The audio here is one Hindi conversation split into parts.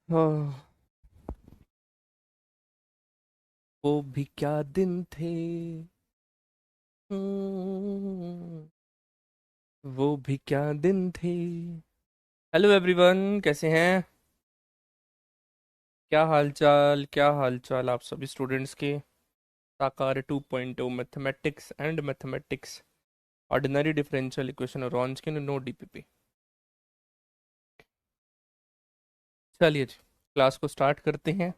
हाँ, वो भी क्या दिन थे। हम्म, वो भी क्या दिन थे। हेलो एवरीवन, कैसे हैं? क्या हाल चाल, क्या हाल चाल आप सभी स्टूडेंट्स के? साकार 2.0 mathematics and mathematics ordinary differential equation और ऑन नो डीपीपी। चलिए जी, क्लास को स्टार्ट करते हैं।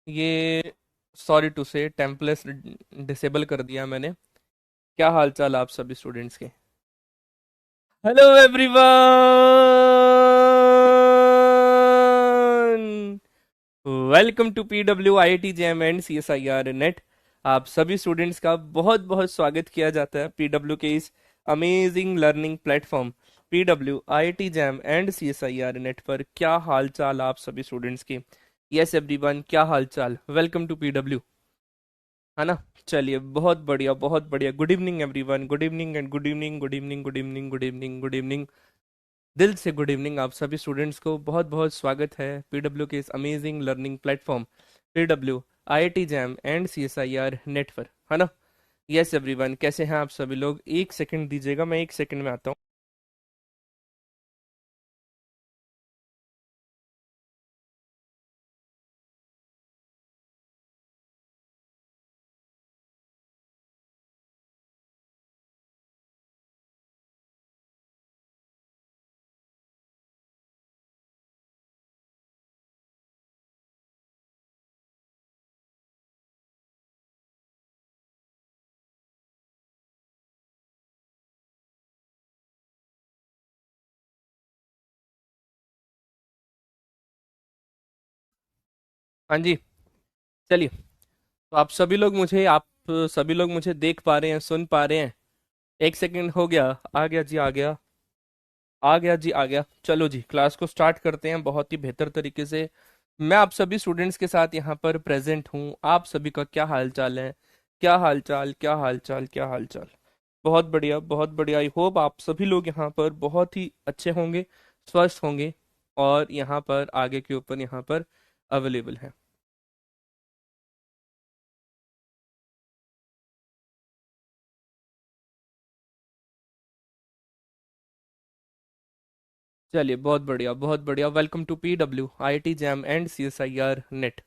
ये सॉरी टू से टेम्पलेस डिसेबल कर दिया मैंने। क्या हाल चाल आप सभी स्टूडेंट्स के? Hello everyone, welcome to P W I T J M and C S I R NET. आप सभी स्टूडेंट्स का बहुत बहुत स्वागत किया जाता है पी डब्ल्यू के इस amazing learning platform P W I T JAM and C S I R NET पर। क्या हाल चाल आप सभी स्टूडेंट्स के? यस एवरीवन, क्या हाल चाल? वेलकम टू पी डब्ल्यू, है ना? चलिए, बहुत बढ़िया बहुत बढ़िया। Good evening everyone, good evening and good evening, good evening, good evening, good evening, good evening. दिल से गुड इवनिंग आप सभी स्टूडेंट्स को। बहुत बहुत स्वागत है पीडब्ल्यू के इस amazing learning platform PW IIT JAM and CSIR NET पर, है ना? यस एवरीवन, कैसे हैं आप सभी लोग? एक सेकंड दीजिएगा, मैं एक सेकंड में आता हूँ। हाँ जी, चलिए। तो आप सभी लोग मुझे देख पा रहे हैं, सुन पा रहे हैं? एक सेकंड हो गया। आ गया जी, आ गया। आ गया जी, आ गया। चलो जी, क्लास को स्टार्ट करते हैं बहुत ही बेहतर तरीके से। मैं आप सभी स्टूडेंट्स के साथ यहाँ पर प्रेजेंट हूँ। आप सभी का क्या हाल चाल है? क्या हाल चाल, क्या हाल चाल, क्या हाल चाल? बहुत बढ़िया बहुत बढ़िया। आई होप आप सभी लोग यहाँ पर बहुत ही अच्छे होंगे, स्वस्थ होंगे, और यहाँ पर आगे के ऊपर यहाँ पर अवेलेबल है। चलिए, बहुत बढ़िया बहुत बढ़िया। Welcome to P W I I T JAM and C S I R NET.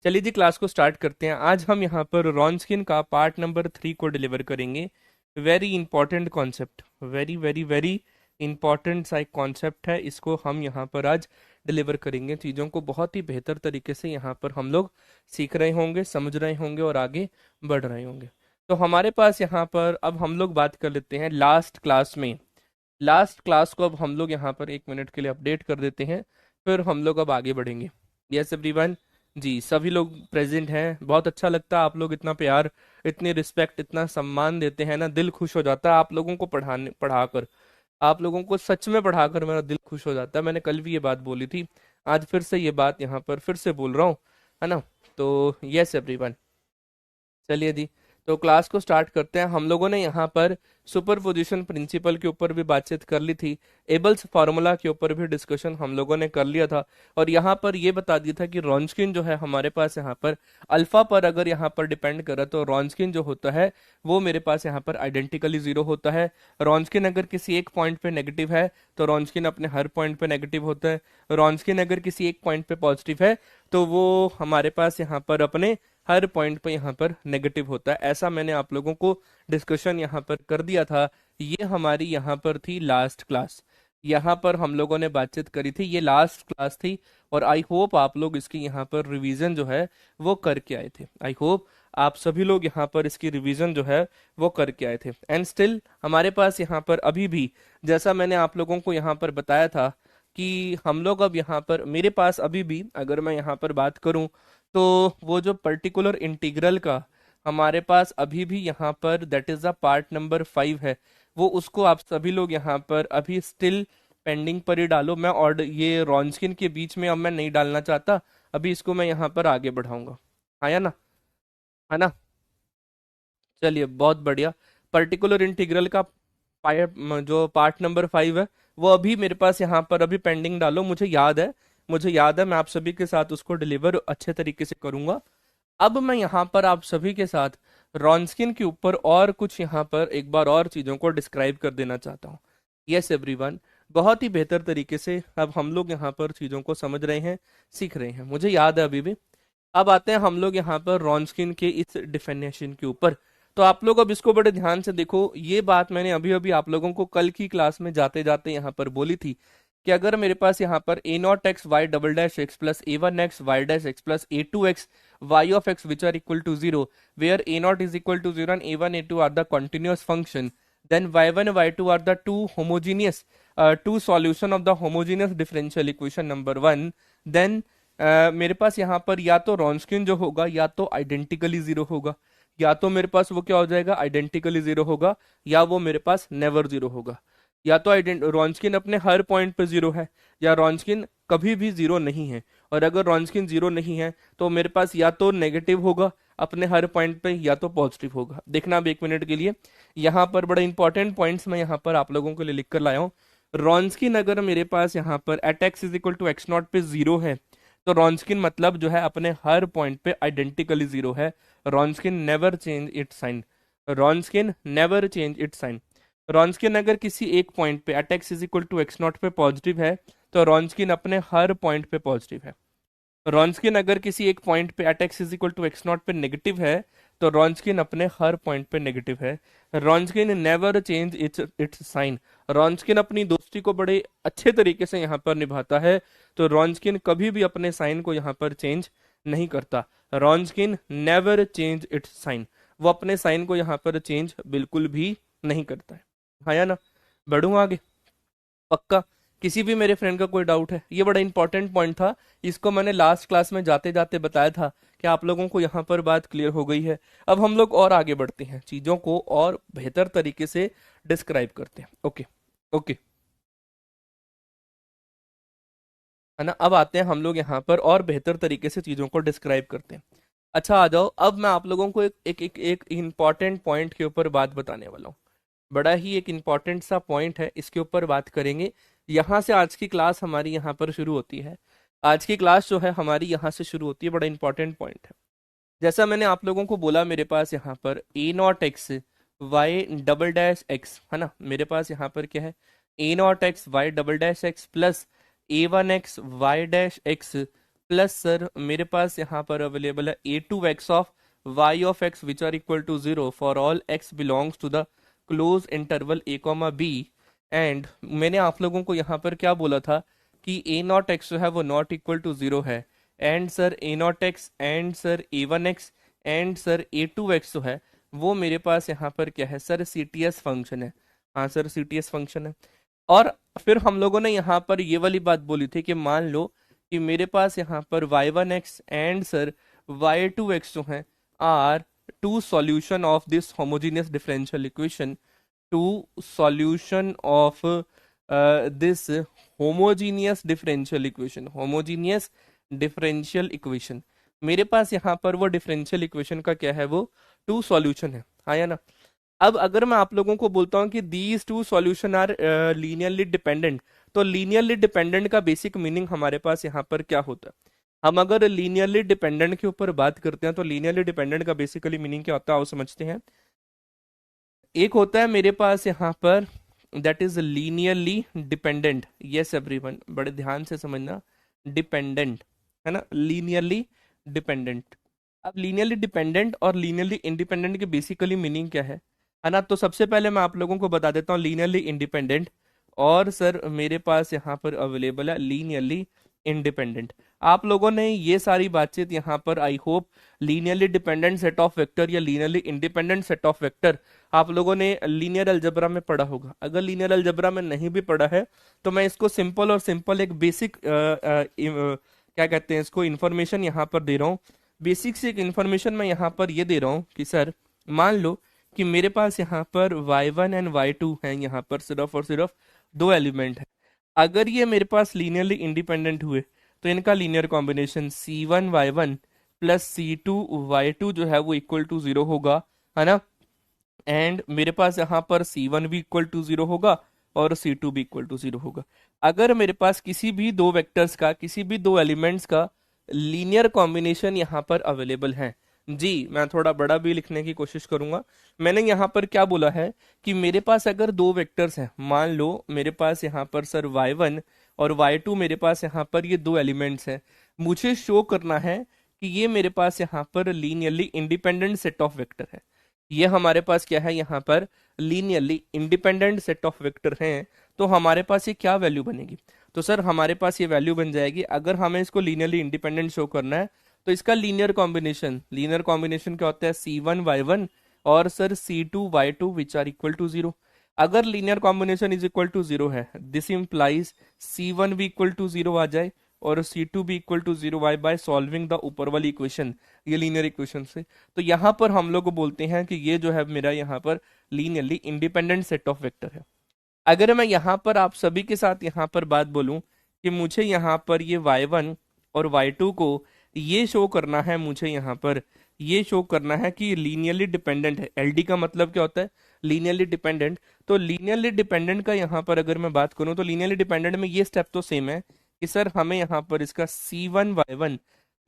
चलिए जी, क्लास को स्टार्ट करते हैं। आज हम यहाँ पर रॉन्सकिन का पार्ट नंबर 3 को डिलीवर करेंगे। Very important concept, very very very important सा एक कॉन्सेप्ट है। इसको हम यहाँ पर आज डिलीवर करेंगे। चीज़ों को बहुत ही बेहतर तरीके से यहाँ पर हम लोग सीख रहे होंगे, समझ रहे होंगे और आगे बढ़ रहे होंगे। तो हमारे पास यहाँ पर अब हम लोग बात कर लेते हैं लास्ट क्लास में। लास्ट क्लास को अब हम लोग यहाँ पर एक मिनट के लिए अपडेट कर देते हैं, फिर हम लोग अब आगे बढ़ेंगे। यस एवरीवन, जी सभी लोग प्रेजेंट हैं। बहुत अच्छा लगता है, आप लोग इतना प्यार, इतनी रिस्पेक्ट, इतना सम्मान देते हैं ना, दिल खुश हो जाता है आप लोगों को पढ़ाने पढ़ाकर। आप लोगों को सच में पढ़ाकर मेरा दिल खुश हो जाता है। मैंने कल भी ये बात बोली थी, आज फिर से ये बात यहाँ पर फिर से बोल रहा हूँ, है ना? तो यस एवरीवन, चलिए जी, तो क्लास को स्टार्ट करते हैं। हम लोगों ने यहाँ पर सुपरपोजिशन प्रिंसिपल के ऊपर भी बातचीत कर ली थी। एबल्स फार्मूला के ऊपर भी डिस्कशन हम लोगों ने कर लिया था। और यहाँ पर ये बता दिया था कि रॉन्सकिन जो है हमारे पास यहाँ पर अल्फा पर अगर यहाँ पर डिपेंड करे तो रॉन्सकिन जो होता है वो मेरे पास यहाँ पर आइडेंटिकली जीरो होता है। रॉन्सकिन अगर किसी एक पॉइंट पे नेगेटिव है तो रॉन्सकिन अपने हर पॉइंट पे नेगेटिव होता है। रॉन्सकिन अगर किसी एक पॉइंट पे पॉजिटिव है तो वो हमारे पास यहाँ पर अपने हर पॉइंट पे यहाँ पर नेगेटिव होता है। ऐसा मैंने आप लोगों को डिस्कशन यहाँ पर कर दिया था। ये हमारी यहाँ पर थी लास्ट क्लास। यहाँ पर हम लोगों ने बातचीत करी थी, ये लास्ट क्लास थी। और आई होप आप लोग इसकी यहाँ पर रिवीजन जो है वो करके आए थे। आई होप आप सभी लोग यहाँ पर इसकी रिवीजन जो है वो करके आए थे। एंड स्टिल हमारे पास यहाँ पर अभी भी, जैसा मैंने आप लोगों को यहाँ पर बताया था कि हम लोग अब यहाँ पर, मेरे पास अभी भी अगर मैं यहाँ पर बात करूं तो वो जो पर्टिकुलर इंटीग्रल का हमारे पास अभी भी यहाँ पर that is the part number 5 है, वो उसको आप सभी लोग यहाँ पर अभी स्टिल पेंडिंग पर ही डालो। मैं और ये रॉन्सकिन के बीच में अब मैं नहीं डालना चाहता, अभी इसको मैं यहाँ पर आगे बढ़ाऊंगा। हाँ या ना? है ना? चलिए, बहुत बढ़िया। पर्टिकुलर इंटीग्रल का जो पार्ट नंबर 5 है वो अभी मेरे पास यहाँ पर अभी पेंडिंग डालो। मुझे याद है, मुझे याद है मैं आप सभी के साथ उसको डिलीवर अच्छे तरीके से करूंगा। अब मैं यहाँ पर आप सभी के साथ रॉन्सकिन के ऊपर और कुछ यहाँ पर एक बार और चीज़ों को डिस्क्राइब कर देना चाहता हूँ। यस एवरीवन, बहुत ही बेहतर तरीके से अब हम लोग यहाँ पर चीज़ों को समझ रहे हैं, सीख रहे हैं, मुझे याद है अभी भी। अब आते हैं हम लोग यहाँ पर रॉन्सकिन के इस डिफिनेशन के ऊपर। तो आप लोग अब इसको बड़े ध्यान से देखो, ये बात मैंने अभी अभी आप लोगों को कल की क्लास में जाते जाते यहाँ पर बोली थी कि अगर मेरे पास यहाँ पर a not x y double dash x plus a one x y dash x plus a two x y of x which are equal to zero, where a naught is equal to zero and a one a two are the continuous function, then y1 y2 are the two homogeneous two solution of the homogeneous differential equation number one, then मेरे पास यहाँ पर या तो रॉन्सकिन जो होगा या तो आइडेंटिकली जीरो होगा, या तो मेरे पास वो क्या हो जाएगा, आइडेंटिकली जीरो होगा, या वो मेरे पास नेवर जीरो होगा। या तो रॉन्सकिन अपने हर पॉइंट पे जीरो है, या रॉन्सकिन कभी भी जीरो नहीं है। और अगर रॉन्सकिन जीरो नहीं है तो मेरे पास या तो नेगेटिव होगा अपने हर पॉइंट पे, या तो पॉजिटिव होगा। देखना अब एक मिनट के लिए, यहाँ पर बड़े इंपॉर्टेंट पॉइंट्स मैं यहाँ पर आप लोगों के लिए लिख कर लाया हूँ। रॉन्सकिन अगर मेरे पास यहाँ पर at x is equal to x not पे जीरो है, तो रॉन्सकिन मतलब जो है अपने हर पॉइंट पे आइडेंटिकली जीरो है। Wronskian never change it sign, Wronskian never change it sign. Wronskian अगर किसी एक पॉइंट पे at x is equal to x not पे पॉजिटिव है, तो रॉन्सकिन अपने हर पॉइंट पे पॉजिटिव है। रॉन्सकिन अगर किसी एक पॉइंट पे at x is equal to x not पे नेगेटिव है, तो रॉन्सकिन अपने हर पॉइंट पे नेगेटिव है। Wronskian never change its its sign, Wronskian अपनी दोस्ती को बड़े अच्छे तरीके से यहाँ पर निभाता है, तो रॉन्सकिन कभी भी अपने साइन को यहाँ पर चेंज नहीं करता। रॉन्सकिन नेवर चेंज इट्स साइन, वो अपने साइन को यहाँ पर चेंज बिल्कुल भी नहीं करता है। हाँ या ना, बढ़ूँ आगे? पक्का? किसी भी मेरे फ्रेंड का कोई डाउट है? ये बड़ा इंपॉर्टेंट पॉइंट था, इसको मैंने लास्ट क्लास में जाते जाते बताया था कि आप लोगों को यहाँ पर बात क्लियर हो गई है। अब हम लोग और आगे बढ़ते हैं, चीजों को और बेहतर तरीके से डिस्क्राइब करते हैं। ओके ओके, है ना। अब आते हैं हम लोग यहाँ पर और बेहतर तरीके से चीजों को डिस्क्राइब करते हैं। अच्छा आ जाओ, अब मैं आप लोगों को एक इम्पॉर्टेंट पॉइंट के ऊपर बात बताने वाला हूँ। बड़ा ही एक इम्पॉर्टेंट सा पॉइंट है, इसके ऊपर बात करेंगे। यहाँ से आज की क्लास हमारी यहाँ पर शुरू होती है। आज की क्लास जो है हमारी यहाँ से शुरू होती है, बड़ा इंपॉर्टेंट पॉइंट है। जैसा मैंने आप लोगों को बोला, मेरे पास यहाँ पर a not x y double dash x, है ना। मेरे पास यहाँ पर क्या है, a not x y double dash x plus a one x y dash x plus sir मेरे पास यहाँ पर अवेलेबल है a two x of y of x which are equal to zero for all x belongs to the close interval a comma b. And मैंने आप लोगों को यहाँ पर क्या बोला था कि ए नॉट एक्स जो है वो नॉट इक्वल टू जीरो है, and sir a not x and sir a one x and sir a two x जो है वो मेरे पास यहाँ पर क्या है sir, C T S function है। हाँ sir, C T S function है। और फिर हम लोगों ने यहाँ पर ये वाली बात बोली थी कि मान लो कि मेरे पास यहाँ पर y one x and sir y two x जो है are two solution of this homogeneous differential equation, two solution of this homogeneous differential equation, homogeneous differential equation. मेरे पास यहाँ पर वो डिफरेंशियल इक्वेशन का क्या है, वो टू सॉल्यूशन है। हाँ या ना। अब अगर मैं आप लोगों को बोलता हूँ कि these two solution are linearly dependent, तो लीनियरली डिपेंडेंट का बेसिक मीनिंग हमारे पास यहाँ पर क्या होता है? हम अगर लीनियरली डिपेंडेंट के ऊपर बात करते हैं तो लीनियरली डिपेंडेंट का बेसिकली मीनिंग क्या होता है, आओ समझते हैं। एक होता है मेरे पास यहाँ पर that is linearly dependent. Yes everyone, बड़े ध्यान से समझना, डिपेंडेंट, है ना, लीनियरली डिपेंडेंट। अब लीनियरली डिपेंडेंट और लीनियरली इंडिपेंडेंट के बेसिकली मीनिंग क्या है ना। तो सबसे पहले मैं आप लोगों को बता देता हूँ लीनियरली इंडिपेंडेंट, और सर मेरे पास यहाँ पर अवेलेबल है लीनियरली इंडिपेंडेंट। आप लोगों ने ये सारी बातचीत यहाँ पर I hope linearly dependent set of vector या linearly independent set of vector आप लोगों ने लीनियर अलजेब्रा में पढ़ा होगा। अगर लीनियर अलजेब्रा में नहीं भी पढ़ा है तो मैं इसको सिंपल और सिंपल एक बेसिक क्या कहते हैं इसको, इंफॉर्मेशन यहाँ पर दे रहा हूँ। बेसिक से एक इंफॉर्मेशन मैं यहाँ पर ये दे रहा हूँ कि सर मान लो कि मेरे पास यहाँ पर y1 एंड y2 है, यहाँ पर सिर्फ और सिर्फ दो एलिमेंट है। अगर ये मेरे पास लीनियरली इंडिपेंडेंट हुए तो इनका linear combination c1y1 plus c2y2 जो है वो इक्वल टू जीरो होगा, है ना। एंड मेरे पास यहाँ पर c1 भी इक्वल टू जीरो होगा और C2 भी इक्वल टू 0 होगा। अगर मेरे पास किसी भी दो वेक्टर्स का, किसी भी दो एलिमेंट्स का लीनियर कॉम्बिनेशन यहाँ पर अवेलेबल है, जी मैं थोड़ा बड़ा भी लिखने की कोशिश करूंगा। मैंने यहाँ पर क्या बोला है कि मेरे पास अगर दो वेक्टर्स हैं, मान लो मेरे पास यहाँ पर सर y1 और y2, मेरे पास यहाँ पर ये दो एलिमेंट्स हैं, मुझे शो करना है कि ये मेरे पास यहाँ पर linearly independent set of vector है। ये हमारे पास क्या है, यहाँ पर linearly independent set of vector हैं। तो हमारे पास ये क्या वैल्यू बनेगी, तो सर हमारे पास ये वैल्यू बन जाएगी, अगर हमें इसको लीनियरली इंडिपेंडेंट शो करना है तो इसका लीनियर कॉम्बिनेशन क्या होता है, C1 y1 और sir C2 y2 which are equal to 0। अगर linear combination is equal to 0 है, दिस इंप्लाइज C1 भी इक्वल टू 0 आ जाए और C2 भी इक्वल टू 0 आए बाय सॉल्विंग द ऊपर वाली इक्वेशन, ये लीनियर इक्वेशन से। तो यहाँ पर हम लोग बोलते हैं कि ये जो है मेरा यहाँ पर linearly independent set of vector है। अगर मैं यहाँ पर आप सभी के साथ यहाँ पर बात बोलूं कि मुझे यहाँ पर ये y1 और y2 को ये शो करना है, मुझे यहाँ पर ये शो करना है कि लीनियरली डिपेंडेंट है। LD का मतलब क्या होता है, लीनियरली डिपेंडेंट। तो लीनियरली डिपेंडेंट का यहाँ पर अगर मैं बात करूँ तो लीनियरली डिपेंडेंट में ये स्टेप तो सेम है कि सर हमें यहाँ पर इसका C1 y1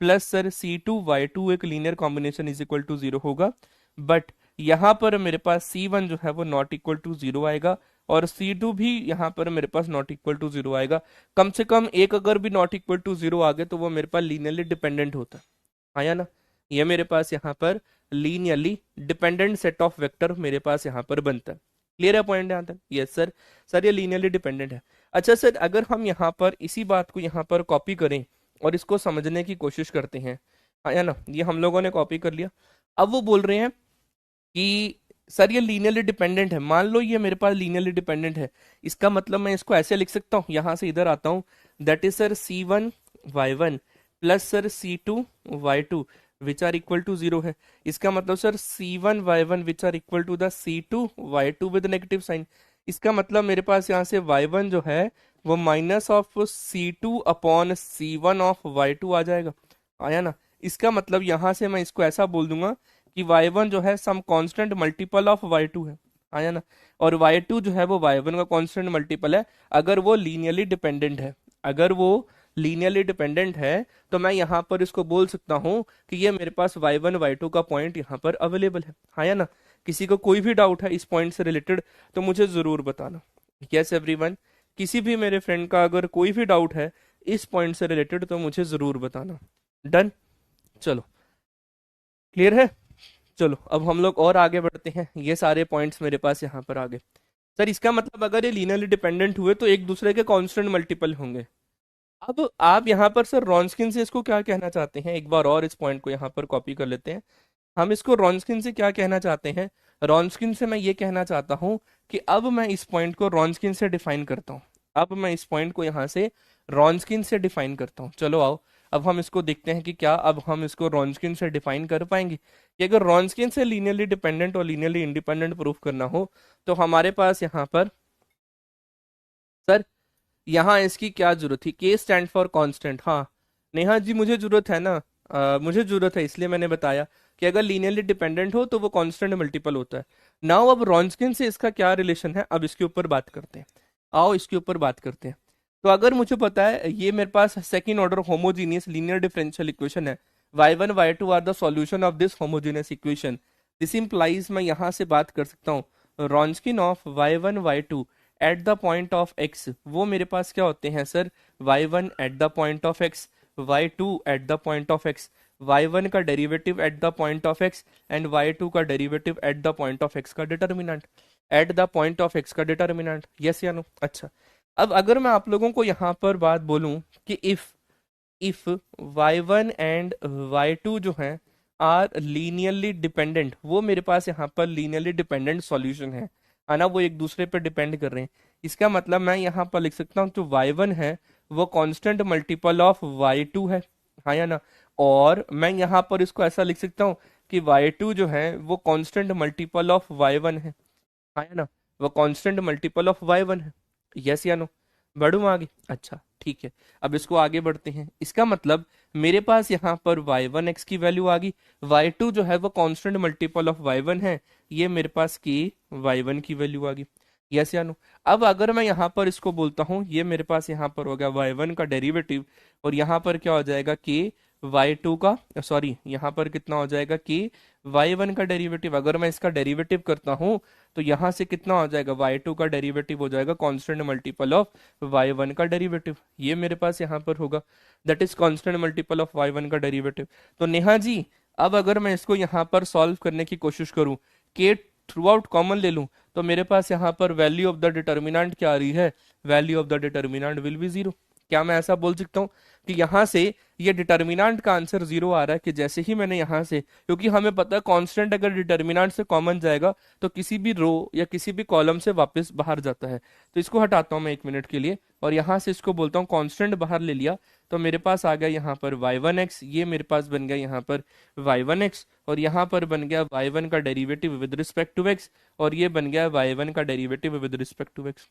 plus sir C2 y2 एक linear combination is equal to 0 होगा। बट यहाँ पर मेरे पास C1 जो है वो नॉट इक्वल टू 0 आएगा और C2 भी यहाँ पर मेरे पास नॉट इक्वल टू 0 आएगा। कम से कम एक अगर भी नॉट इक्वल टू 0 आ गए तो वो मेरे पास लीनियरली डिपेंडेंट होता है, आया ना। ये मेरे पास यहाँ पर linearly dependent set of vector मेरे पास यहाँ पर बनता है। क्लियर है पॉइंट यहाँ तक? यस सर, सर ये लीनियरली डिपेंडेंट है। अच्छा सर, अगर हम यहाँ पर इसी बात को यहाँ पर कॉपी करें और इसको समझने की कोशिश करते हैं, आया ना, ये हम लोगों ने कॉपी कर लिया। अब वो बोल रहे हैं कि सर ये लीनियरली डिपेंडेंट है। मान लो ये मेरे पास लीनियरली डिपेंडेंट है, इसका मतलब मैं इसको ऐसे लिख सकता हूँ, यहां से इधर आता हूँ, that is sir C1 y1 plus sir C2 y2 which are equal to 0 है। इसका मतलब sir C1 y1 which are equal to the C2 y2 with negative sign. इसका मतलब मेरे पास यहाँ से y1 जो है वो minus of C2 upon C1 of y2 आ जाएगा, आया ना। इसका मतलब यहाँ से मैं इसको ऐसा बोल दूंगा कि y1 जो है some constant multiple of y2 है, आया ना, और y2 जो है वो y1 का कांस्टेंट मल्टीपल है। अगर वो लीनियरली डिपेंडेंट है, अगर वो लीनियरली डिपेंडेंट है तो मैं यहाँ पर इसको बोल सकता हूँ कि ये मेरे पास y1 y2 का पॉइंट यहाँ पर अवेलेबल है, आया ना। किसी को कोई भी डाउट है इस पॉइंट से रिलेटेड तो मुझे जरूर बताना। यस एवरीवन, किसी भी मेरे फ्रेंड का अगर कोई भी डाउट है इस पॉइंट से रिलेटेड तो मुझे जरूर बताना। डन, चलो क्लियर है। चलो अब हम लोग और आगे बढ़ते हैं, ये सारे पॉइंट्स मेरे पास यहाँ पर आ गए। सर इसका मतलब अगर ये लीनियरली डिपेंडेंट हुए तो एक दूसरे के कांस्टेंट मल्टीपल होंगे। अब आप यहाँ पर सर रॉन्सकिन से इसको क्या कहना चाहते हैं, एक बार और इस पॉइंट को यहाँ पर कॉपी कर लेते हैं। हम इसको रॉन्सकिन से क्या कहना चाहते हैं, रॉन्सकिन से मैं ये कहना चाहता हूँ कि अब मैं इस पॉइंट को रॉन्सकिन से डिफाइन करता हूँ। अब मैं इस पॉइंट को यहाँ से रॉन्सकिन से डिफाइन करता हूँ। चलो आओ अब हम इसको देखते हैं कि क्या अब हम इसको रॉन्सकिन से डिफाइन कर पाएंगे कि अगर रॉन्सकिन से लीनियरली डिपेंडेंट और लीनियरली इंडिपेंडेंट प्रूफ करना हो तो हमारे पास यहाँ पर सर यहाँ इसकी क्या जरूरत थी, के स्टैंड फॉर कांस्टेंट। हाँ नेहा जी मुझे जरूरत है ना, मुझे जरूरत है, इसलिए मैंने बताया कि अगर लीनियरली डिपेंडेंट हो तो वो कांस्टेंट मल्टीपल होता है। नाउ अब रॉन्सकिन से इसका क्या रिलेशन है, अब इसके ऊपर बात करते हैं। आओ इसके ऊपर बात करते हैं। तो अगर मुझे पता है ये मेरे पास second order homogeneous linear differential equation है, y1 y2 are the solution of this homogeneous equation, this implies मैं यहाँ से बात कर सकता हूँ Wronskian of y1 y2 at the point of x। वो मेरे पास क्या होते हैं sir, y1 at the point of x, y2 at the point of x, y1 का derivative at the point of x and y2 का derivative at the point of x का determinant, eight the point of x का डिटर्मिनेंट। यस या नो? अच्छा अब अगर मैं आप लोगों को यहाँ पर बात बोलूं कि इफ y1 एंड y2 जो हैं आर लीनियरली डिपेंडेंट, वो मेरे पास यहाँ पर लीनियरली डिपेंडेंट सॉल्यूशन है ना, वो एक दूसरे पर डिपेंड कर रहे हैं। इसका मतलब मैं यहाँ पर लिख सकता हूँ जो y1 है वो कांस्टेंट मल्टीपल ऑफ y2 है, हाँ या ना। और मैं यहाँ पर इसको ऐसा लिख सकता हूँ कि y2 जो है वो कांस्टेंट मल्टीपल ऑफ y1 है, हाँ या ना, वो कांस्टेंट मल्टीपल ऑफ y1 है। यस या नो? बढ़ूं आगे? अच्छा ठीक है, अब इसको आगे बढ़ते हैं। इसका मतलब मेरे पास यहाँ पर y1 की वैल्यू आ गई, y2 जो है वो कांस्टेंट मल्टीपल ऑफ y1 है, ये मेरे पास की y1 की वैल्यू आ गई। यस या नो। अब अगर मैं यहाँ पर इसको बोलता हूँ, ये मेरे पास यहाँ पर हो गया y1 का डेरिवेटिव, और यहाँ पर क्या हो जाएगा k y2 का, सॉरी यहाँ पर कितना हो जाएगा k y1 का डेरिवेटिव। अगर मैं इसका डेरिवेटिव करता हूँ तो यहाँ से कितना हो जाएगा, y2 का डेरिवेटिव हो जाएगा कांस्टेंट मल्टीपल ऑफ y1 का डेरिवेटिव, ये मेरे पास यहाँ पर होगा, that is constant multiple of y1 का डेरिवेटिव। तो नेहा जी, अब अगर मैं इसको यहाँ पर सॉल्व करने की कोशिश करूँ, k थ्रू आउट कॉमन ले लूं, तो मेरे पास यहाँ पर वैल्यू ऑफ द डिटर्मिनेंट क्या आ रही है, value of the determinant will be zero. क्या मैं ऐसा बोल सकता हूँ कि यहाँ से ये डिटर्मिनेंट का आंसर जीरो आ रहा है, कि जैसे ही मैंने यहाँ से, क्योंकि हमें पता है कांस्टेंट अगर डिटर्मिनेंट से कॉमन जाएगा तो किसी भी रो या किसी भी कॉलम से वापस बाहर जाता है। तो इसको हटाता हूँ मैं 1 मिनट के लिए, और यहाँ से इसको बोलता हूँ कांस्टेंट बाहर ले लिया, तो मेरे पास आ गया यहाँ पर y1x, ये मेरे पास बन गया यहाँ पर y1x, और यहाँ पर बन गया y1 का derivative with respect to x, और ये बन गया y1 का derivative with respect to x।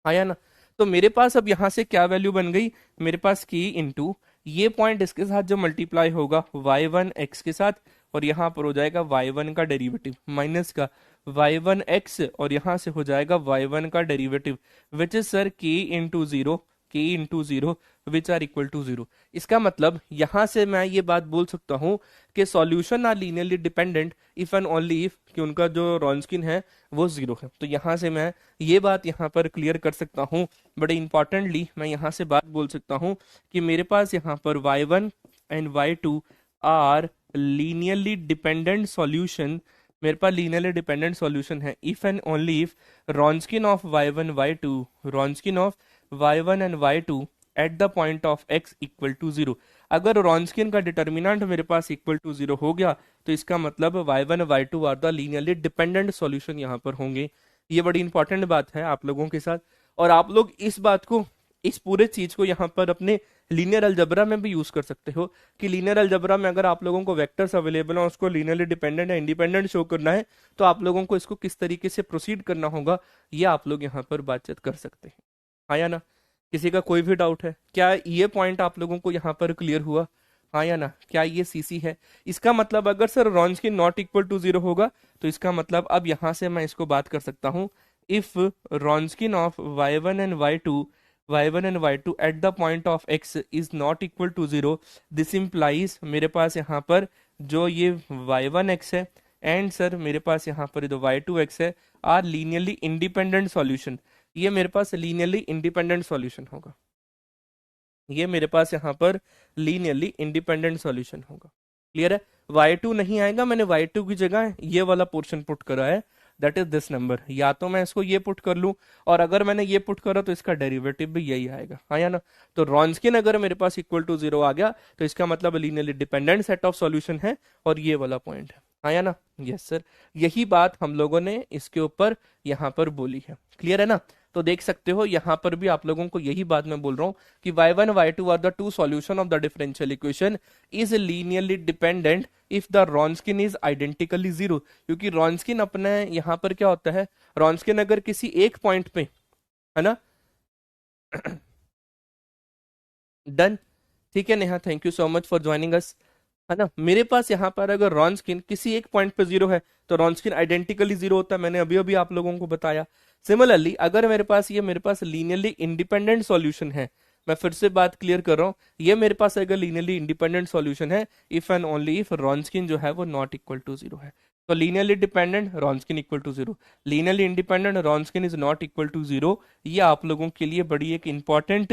आया ना। तो मेरे पास अब यहाँ से क्या वैल्यू बन गई, मेरे पास की इंटू ये पॉइंट इसके साथ जो मल्टीप्लाई होगा y1x के साथ, और यहाँ पर हो जाएगा y1 का डेरिवेटिव माइनस का y1x, और यहाँ से हो जाएगा y1 का derivative which is sir k into zero which are equal to zero. इसका मतलब यहाँ से मैं ये बात बोल सकता हूँ कि solution are linearly dependent if and only if, कि उनका जो रॉन्स्किन है वो जीरो है। तो यहाँ से मैं ये बात यहाँ पर क्लियर कर सकता हूँ। बड़े इंपॉर्टेंटली मैं यहाँ से बात बोल सकता हूँ कि मेरे पास यहाँ पर y1 and y2 are linearly dependent solution, मेरे पास लीनियरली डिपेंडेंट सॉल्यूशन है if and only if Wronskian of y1 y2, Wronskian of y1 and y2 at the point of x equal to zero. अगर रॉन्स्किन का डिटर्मिनेंट मेरे पास इक्वल टू जीरो हो गया तो इसका मतलब y1 y2 are the linearly dependent solution यहाँ पर होंगे। ये बड़ी इंपॉर्टेंट बात है आप लोगों के साथ, और आप लोग इस बात को, इस पूरे चीज को यहाँ पर अपने लीनियर अलजबरा में भी यूज कर सकते हो, कि लीनियर अलजबरा में अगर आप लोगों को वेक्टर्स अवेलेबल है, उसको लीनियरली डिपेंडेंट या इंडिपेंडेंट शो करना है, तो आप लोगों को इसको किस तरीके से प्रोसीड करना होगा, ये आप लोग यहाँ पर बातचीत कर सकते हैं। हाँ या ना। किसी का कोई भी डाउट है क्या, ये पॉइंट आप लोगों को यहाँ पर क्लियर हुआ, हाँ या ना। क्या ये सीसी है, इसका मतलब अगर sir Wronskian not equal to zero होगा तो इसका मतलब अब यहाँ से मैं इसको बात कर सकता हूँ, if Wronskian of y1 and y2 at the point of x is not equal to zero, this implies मेरे पास यहाँ पर जो ये y1x है एंड सर मेरे पास यहाँ पर जो y2x है आर लीनियरली इंडिपेंडेंट सॉल्यूशन। ये मेरे पास लीनियरली इंडिपेंडेंट सॉल्यूशन होगा, ये मेरे पास यहाँ पर लीनियरली इंडिपेंडेंट सॉल्यूशन होगा। क्लियर है। y2 नहीं आएगा, मैंने y2 की जगह ये वाला पोर्शन पुट करा है, दैट इज दिस नंबर। या तो मैं इसको ये पुट कर लूं, और अगर मैंने ये पुट करा तो इसका डेरिवेटिव भी यही आएगा, हाँ या ना। तो रॉन्स्किन अगर मेरे पास इक्वल टू जीरो आ गया तो इसका मतलब linearly dependent set of solution है, और ये वाला पॉइंट है, हाँ या ना। यस सर, यही बात हम लोगों ने इसके ऊपर यहाँ पर बोली है। क्लियर है ना। तो देख सकते हो यहाँ पर भी आप लोगों को यही बात मैं बोल रहा हूँ कि y1 y2 are the two solution of the differential equation is linearly dependent if the Wronskian is identically zero. क्योंकि रॉन्स्किन अपने यहाँ पर क्या होता है, रॉन्स्किन अगर किसी एक पॉइंट पे है ना डन। ठीक है Neha, thank you so much for joining us, है ना। मेरे पास यहाँ पर अगर रॉन्स्किन किसी एक पॉइंट पे जीरो है तो रॉन्स्किन आइडेंटिकली जीरो होता है, मैंने अभी अभी आप लोगों को बताया। सिमिलरली अगर मेरे पास लीनियरली इंडिपेंडेंट सॉल्यूशन है, मैं फिर से बात क्लियर कर रहा हूँ, ये मेरे पास अगर लीनियरली इंडिपेंडेंट सॉल्यूशन है if and only if Wronskian जो है वो नॉट इक्वल टू जीरो है। तो linearly dependent Wronskian equal to zero, linearly independent Wronskian is not equal to zero. ये आप लोगों के लिए बड़ी एक इंपॉर्टेंट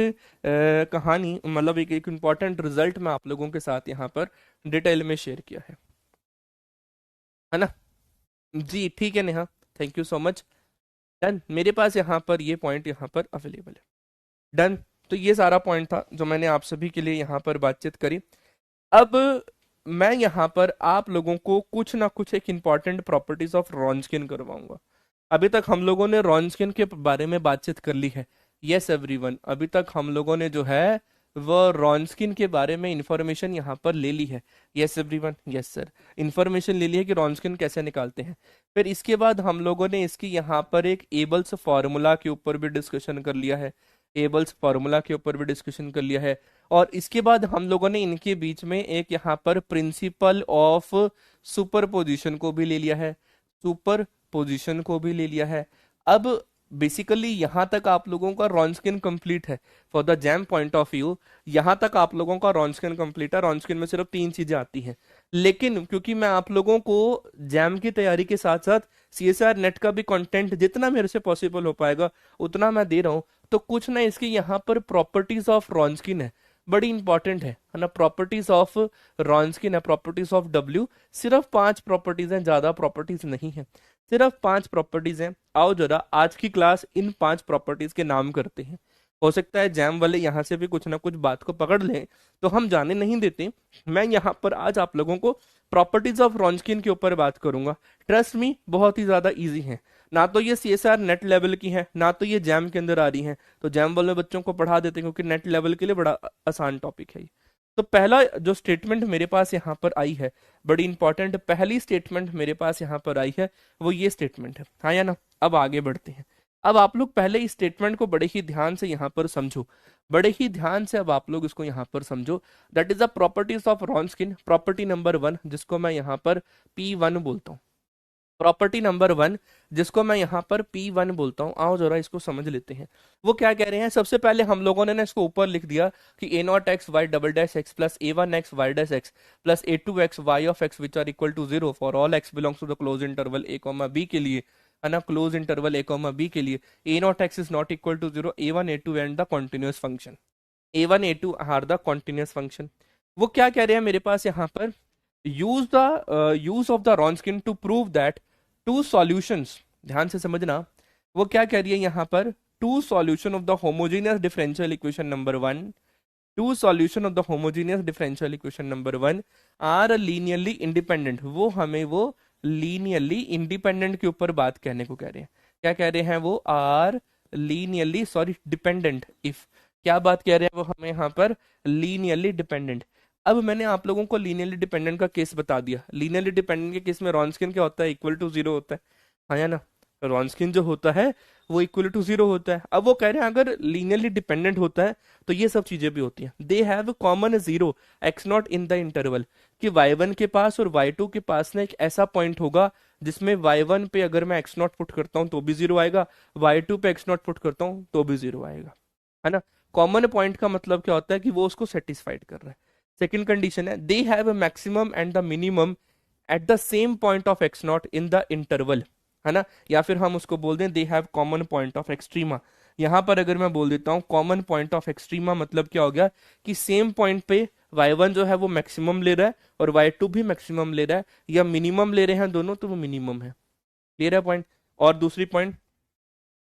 कहानी, मतलब एक इंपॉर्टेंट रिजल्ट मैं आप लोगों के साथ यहाँ पर डिटेल में शेयर किया है ना जी। ठीक है Neha, thank you so much. Done, मेरे पास यहाँ पर ये पॉइंट यहाँ पर अवेलेबल है। डन, तो ये सारा पॉइंट था जो मैंने आप सभी के लिए यहाँ पर बातचीत करी। अब मैं यहाँ पर आप लोगों को कुछ ना कुछ एक इंपॉर्टेंट प्रॉपर्टीज ऑफ रॉन्स्किन करवाऊंगा। अभी तक हम लोगों ने रॉन्स्किन के बारे में बातचीत कर ली है, यस एवरीवन। अभी तक हम लोगों ने जो है वो रॉन्स्किन के बारे में इंफॉर्मेशन यहाँ पर ले ली है, yes everyone. Yes sir, information ले ली है कि रॉन्स्किन कैसे निकालते हैं। फिर इसके बाद हम लोगों ने इसकी यहाँ पर एक एबल्स फार्मूला के ऊपर भी डिस्कशन कर लिया है, एबल्स फार्मूला के ऊपर भी डिस्कशन कर लिया है। और इसके बाद हम लोगों ने इनके बीच में एक यहाँ पर प्रिंसिपल ऑफ सुपरपोजिशन को भी ले लिया है, सुपरपोजिशन को भी ले लिया है। अब बेसिकली यहाँ तक आप लोगों का रॉन्स्किन कंप्लीट है for the JAM point of view. यहाँ तक आप लोगों का रॉन्स्किन कंप्लीट है, रॉन्स्किन में सिर्फ 3 चीजें आती हैं। लेकिन क्योंकि मैं आप लोगों को जैम की तैयारी के साथ साथ सीएसआर नेट का भी कंटेंट जितना मेरे से पॉसिबल हो पाएगा उतना मैं दे रहा हूँ, तो कुछ ना इसकी यहाँ पर प्रॉपर्टीज ऑफ रॉन्स्किन है, बड़ी इंपॉर्टेंट है ना। प्रॉपर्टीज ऑफ रॉन्स्किन है, प्रॉपर्टीज ऑफ डब्ल्यू, सिर्फ 5 प्रॉपर्टीज हैं, ज्यादा प्रॉपर्टीज नहीं है, सिर्फ 5 प्रॉपर्टीज हैं। आओ जरा आज की क्लास इन 5 प्रॉपर्टीज के नाम करते हैं। हो सकता है जैम वाले यहाँ से भी कुछ ना कुछ बात को पकड़ लें, तो हम जाने नहीं देते। मैं यहाँ पर आज आप लोगों को प्रॉपर्टीज ऑफ रॉन्स्किन के ऊपर बात करूंगा। ट्रस्ट मी, बहुत ही ज्यादा इजी है। ना तो ये सीएसआर नेट लेवल की है, ना तो ये जैम के अंदर आ रही है, तो जैम वाले बच्चों को पढ़ा देते हैं क्योंकि नेट लेवल के लिए बड़ा आसान टॉपिक है ये। तो पहला जो स्टेटमेंट मेरे पास यहाँ पर आई है, बड़ी इंपॉर्टेंट पहली स्टेटमेंट मेरे पास यहाँ पर आई है, वो ये स्टेटमेंट है, हाँ या ना। अब आगे बढ़ते हैं। अब आप लोग पहले इस स्टेटमेंट को बड़े ही ध्यान से यहाँ पर समझो, बड़े ही ध्यान से अब आप लोग इसको यहाँ पर समझो। That is the properties of Wronskian. Property number 1 जिसको मैं यहाँ पर P1 बोलता हूँ, प्रॉपर्टी नंबर 1 जिसको मैं यहाँ पर P1 बोलता हूँ। आओ जरा इसको समझ लेते हैं। वो क्या कह रहे हैं, सबसे पहले हम लोगों ने ना इसको ऊपर लिख दिया कि a not x y double dash x plus a one x y dash x plus a two x y of x which are equal to 0 for all x belongs to the close interval a comma b के लिए, है ना, close interval a comma b के लिए a not x is not equal to 0, a one a two and the continuous function, a one a two are the continuous function. वो क्या कह रहे हैं मेरे पास यहाँ पर, use of the Wronskian to prove that two solutions, ध्यान से समझना। वो क्या कह रही है यहाँ पर, two solution of the homogeneous differential equation number 1, two solution of the homogeneous differential equation number 1 are linearly independent. वो हमें वो लीनियरली इंडिपेंडेंट के ऊपर बात कहने को कह रहे हैं। क्या कह रहे हैं वो, are linearly, sorry dependent, if, क्या बात कह रहे हैं वो हमें यहाँ पर, लीनियरली डिपेंडेंट। अब मैंने आप लोगों को लीनियरली डिपेंडेंट का केस बता दिया। लीनियरली डिपेंडेंट के केस में रॉन्स्किन क्या होता है, इक्वल टू 0 होता है, हाँ या ना। रॉन्स्किन जो होता है वो इक्वल टू 0 होता है। अब वो कह रहे हैं अगर लीनियरली डिपेंडेंट होता है तो ये सब चीजें भी होती हैं। They have common 0 x not in the interval, कि y1 के पास और y2 के पास ना एक ऐसा पॉइंट होगा जिसमें y1 पे अगर मैं x नॉट पुट करता हूँ तो भी 0 आएगा, y2 पे x नॉट पुट करता हूँ तो भी 0 आएगा, है ना। कॉमन पॉइंट का मतलब क्या होता है कि वो उसको सेटिस्फाइड कर रहा है। सेकेंड कंडीशन है, they have a maximum and the minimum at the same point of x not in the interval, है ना। या फिर हम उसको बोल दें they have common point of extrema. यहां पर अगर मैं बोल देता हूं कॉमन पॉइंट ऑफ एक्सट्रीमा, मतलब क्या हो गया कि सेम पॉइंट पे y1 जो है वो मैक्सिमम ले रहा है और y2 भी मैक्सिमम ले रहा है, या मिनिमम ले रहे हैं दोनों, तो वो मिनिमम है। क्लियर है पॉइंट। और दूसरी point,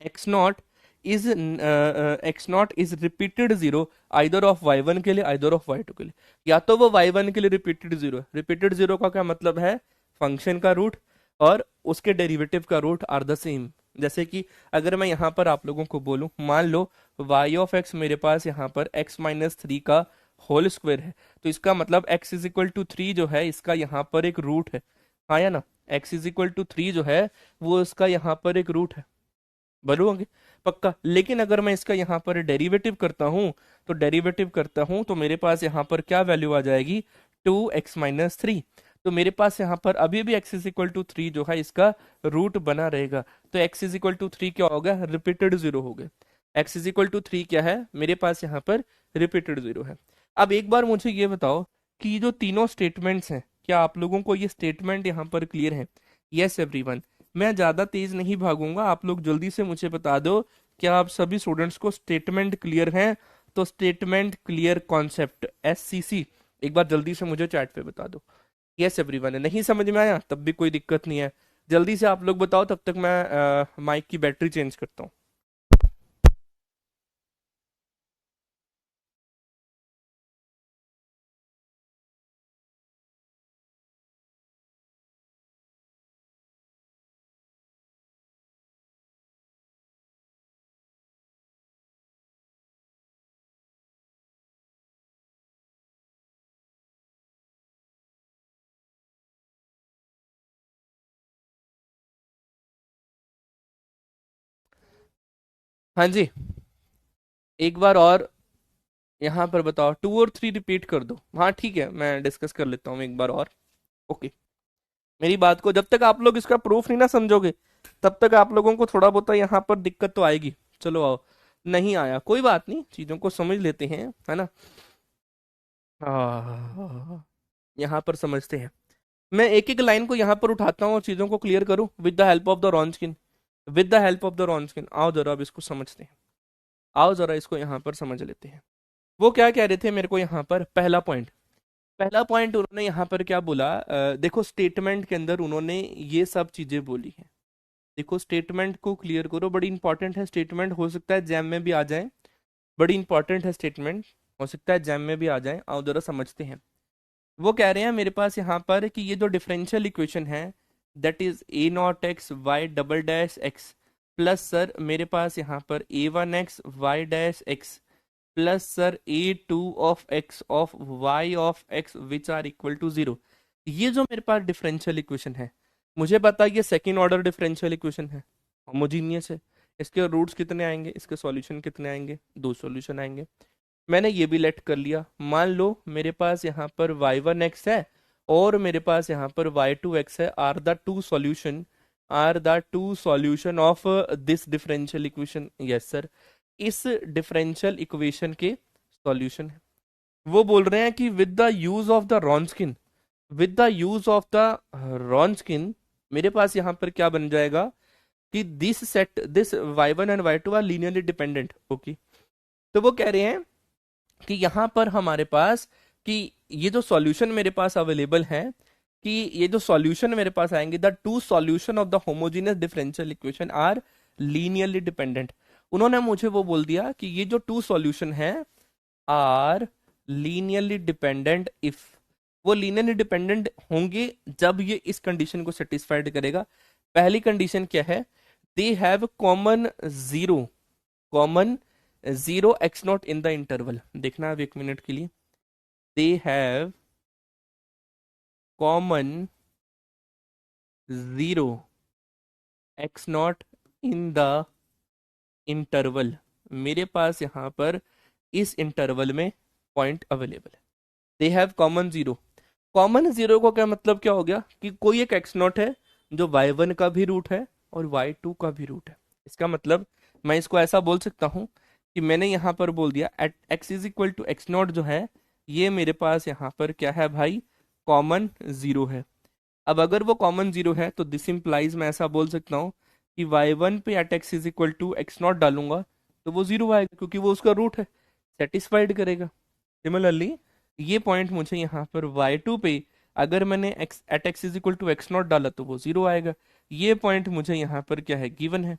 x not is x not is repeated 0 either of y1 के लिए आइदर ऑफ y2 के लिए। या तो वो y1 के लिए रिपीटेड 0 है, रिपीटेड 0 का क्या मतलब है, फंक्शन का रूट और उसके डेरिवेटिव का रूट आर द सेम। जैसे कि अगर मैं यहाँ पर आप लोगों को बोलूं, मान लो y ऑफ x मेरे पास यहाँ पर x माइनस 3 का होल स्क्वायर है, तो इसका मतलब x इज इक्वल टू 3 जो है इसका यहाँ पर एक रूट है, हाँ या ना। x इज इक्वल टू 3 जो है वो इसका यहाँ पर एक रूट है, बोलोगे पक्का। लेकिन अगर मैं इसका यहाँ पर डेरिवेटिव करता हूँ, तो डेरिवेटिव करता हूँ तो मेरे पास यहाँ पर क्या वैल्यू आ जाएगी, 2x माइनस 3। तो मेरे पास यहाँ पर अभी भी x इज इक्वल टू 3 जो है इसका रूट बना रहेगा। तो x इज इक्वल टू 3 क्या हो गया, रिपीटेड 0 हो गया। x इज इक्वल टू 3 क्या है मेरे पास यहाँ पर, रिपीटेड 0 है। अब एक बार मुझे ये बताओ कि जो तीनों स्टेटमेंट्स हैं, क्या आप लोगों को ये स्टेटमेंट यहाँ पर क्लियर है। यस एवरीवन, मैं ज्यादा तेज नहीं भागूंगा, आप लोग जल्दी से मुझे बता दो क्या आप सभी स्टूडेंट्स को स्टेटमेंट क्लियर है। तो स्टेटमेंट क्लियर कॉन्सेप्ट SCC एक बार जल्दी से मुझे चैट पे बता दो। यस एवरीवन, नहीं समझ में आया तब भी कोई दिक्कत नहीं है, जल्दी से आप लोग बताओ, तब तक मैं माइक की बैटरी चेंज करता हूँ। हाँ जी, एक बार और यहाँ पर बताओ, 2 और 3 रिपीट कर दो। हाँ ठीक है, मैं डिस्कस कर लेता हूँ एक बार और। ओके, मेरी बात को जब तक आप लोग इसका प्रूफ नहीं ना समझोगे तब तक आप लोगों को थोड़ा बहुत यहाँ पर दिक्कत तो आएगी। चलो आओ, नहीं आया कोई बात नहीं, चीजों को समझ लेते हैं, है ना। यहाँ पर समझते हैं। मैं एक एक लाइन को यहाँ पर उठाता हूँ और चीजों को क्लियर करूँ with the help of the Wronskian. With the help of the Wronskian, आओ जरा अब इसको समझते हैं। आओ जरा इसको यहाँ पर समझ लेते हैं। वो क्या कह रहे थे मेरे को यहाँ पर, पहला पॉइंट। पहला पॉइंट उन्होंने यहाँ पर क्या बोला, देखो स्टेटमेंट के अंदर उन्होंने ये सब चीजें बोली हैं। देखो स्टेटमेंट को क्लियर करो, बड़ी इंपॉर्टेंट है स्टेटमेंट, हो सकता है जैम में भी आ जाए। बड़ी इंपॉर्टेंट है स्टेटमेंट, हो सकता है जैम में भी आ जाए। आओ जरा समझते हैं। वो कह रहे हैं मेरे पास यहाँ पर कि ये जो डिफरेंशियल इक्वेशन है, that is a not x y double dash x plus sir मेरे पास यहाँ पर a one x y dash x plus sir a two of x of y of x which are equal to zero. ये जो मेरे पास डिफरेंशियल इक्वेशन है, मुझे पता है ये सेकेंड ऑर्डर डिफरेंशियल इक्वेशन है, होमोजीनियस है। इसके रूट्स कितने आएंगे, इसके सॉल्यूशन कितने आएंगे, दो सॉल्यूशन आएंगे। मैंने ये भी लेट कर लिया। मान लो मेरे पास यहाँ पर y1x है और मेरे पास यहाँ पर y2x है, are the two solution, are the two solution of this differential equation. Yes sir, इस डिफरेंशियल इक्वेशन के सॉल्यूशन है। वो बोल रहे हैं कि with the use of the Wronskian, with the use of the Wronskian मेरे पास यहाँ पर क्या बन जाएगा कि this set, this y1 and y2 are linearly dependent. Okay, तो वो कह रहे हैं कि यहाँ पर हमारे पास कि ये जो सॉल्यूशन मेरे पास अवेलेबल है, कि ये जो सॉल्यूशन मेरे पास आएंगे, the two solution of the homogeneous differential equation are linearly dependent. उन्होंने मुझे वो बोल दिया कि ये जो टू सॉल्यूशन है आर लीनियरली डिपेंडेंट इफ, वो लीनियरली डिपेंडेंट होंगे जब ये इस कंडीशन को सेटिस्फाइड करेगा। पहली कंडीशन क्या है, they have common zero, common zero x not in the interval. देखना अब एक मिनट के लिए, they have common zero x not in the interval. मेरे पास यहाँ पर इस इंटरवल में पॉइंट अवेलेबल है। They have common zero, common zero को क्या मतलब क्या हो गया कि कोई एक एक्स नॉट है जो y1 का भी रूट है और y2 का भी रूट है। इसका मतलब मैं इसको ऐसा बोल सकता हूँ कि मैंने यहाँ पर बोल दिया at x is equal to x not जो है, ये मेरे पास यहाँ पर क्या है भाई, कॉमन जीरो है। अब अगर वो कॉमन जीरो है तो दिस इंप्लाइज मैं ऐसा बोल सकता हूँ कि y1 पे at x is equal to x not डालूंगा तो वो जीरो आएगा, क्योंकि वो उसका रूट है, सेटिस्फाइड करेगा। सिमिलरली ये पॉइंट मुझे यहाँ पर y2 पे अगर मैंने x at x is equal to x not डाला तो वो जीरो आएगा। ये पॉइंट मुझे यहाँ पर क्या है, गिवन है,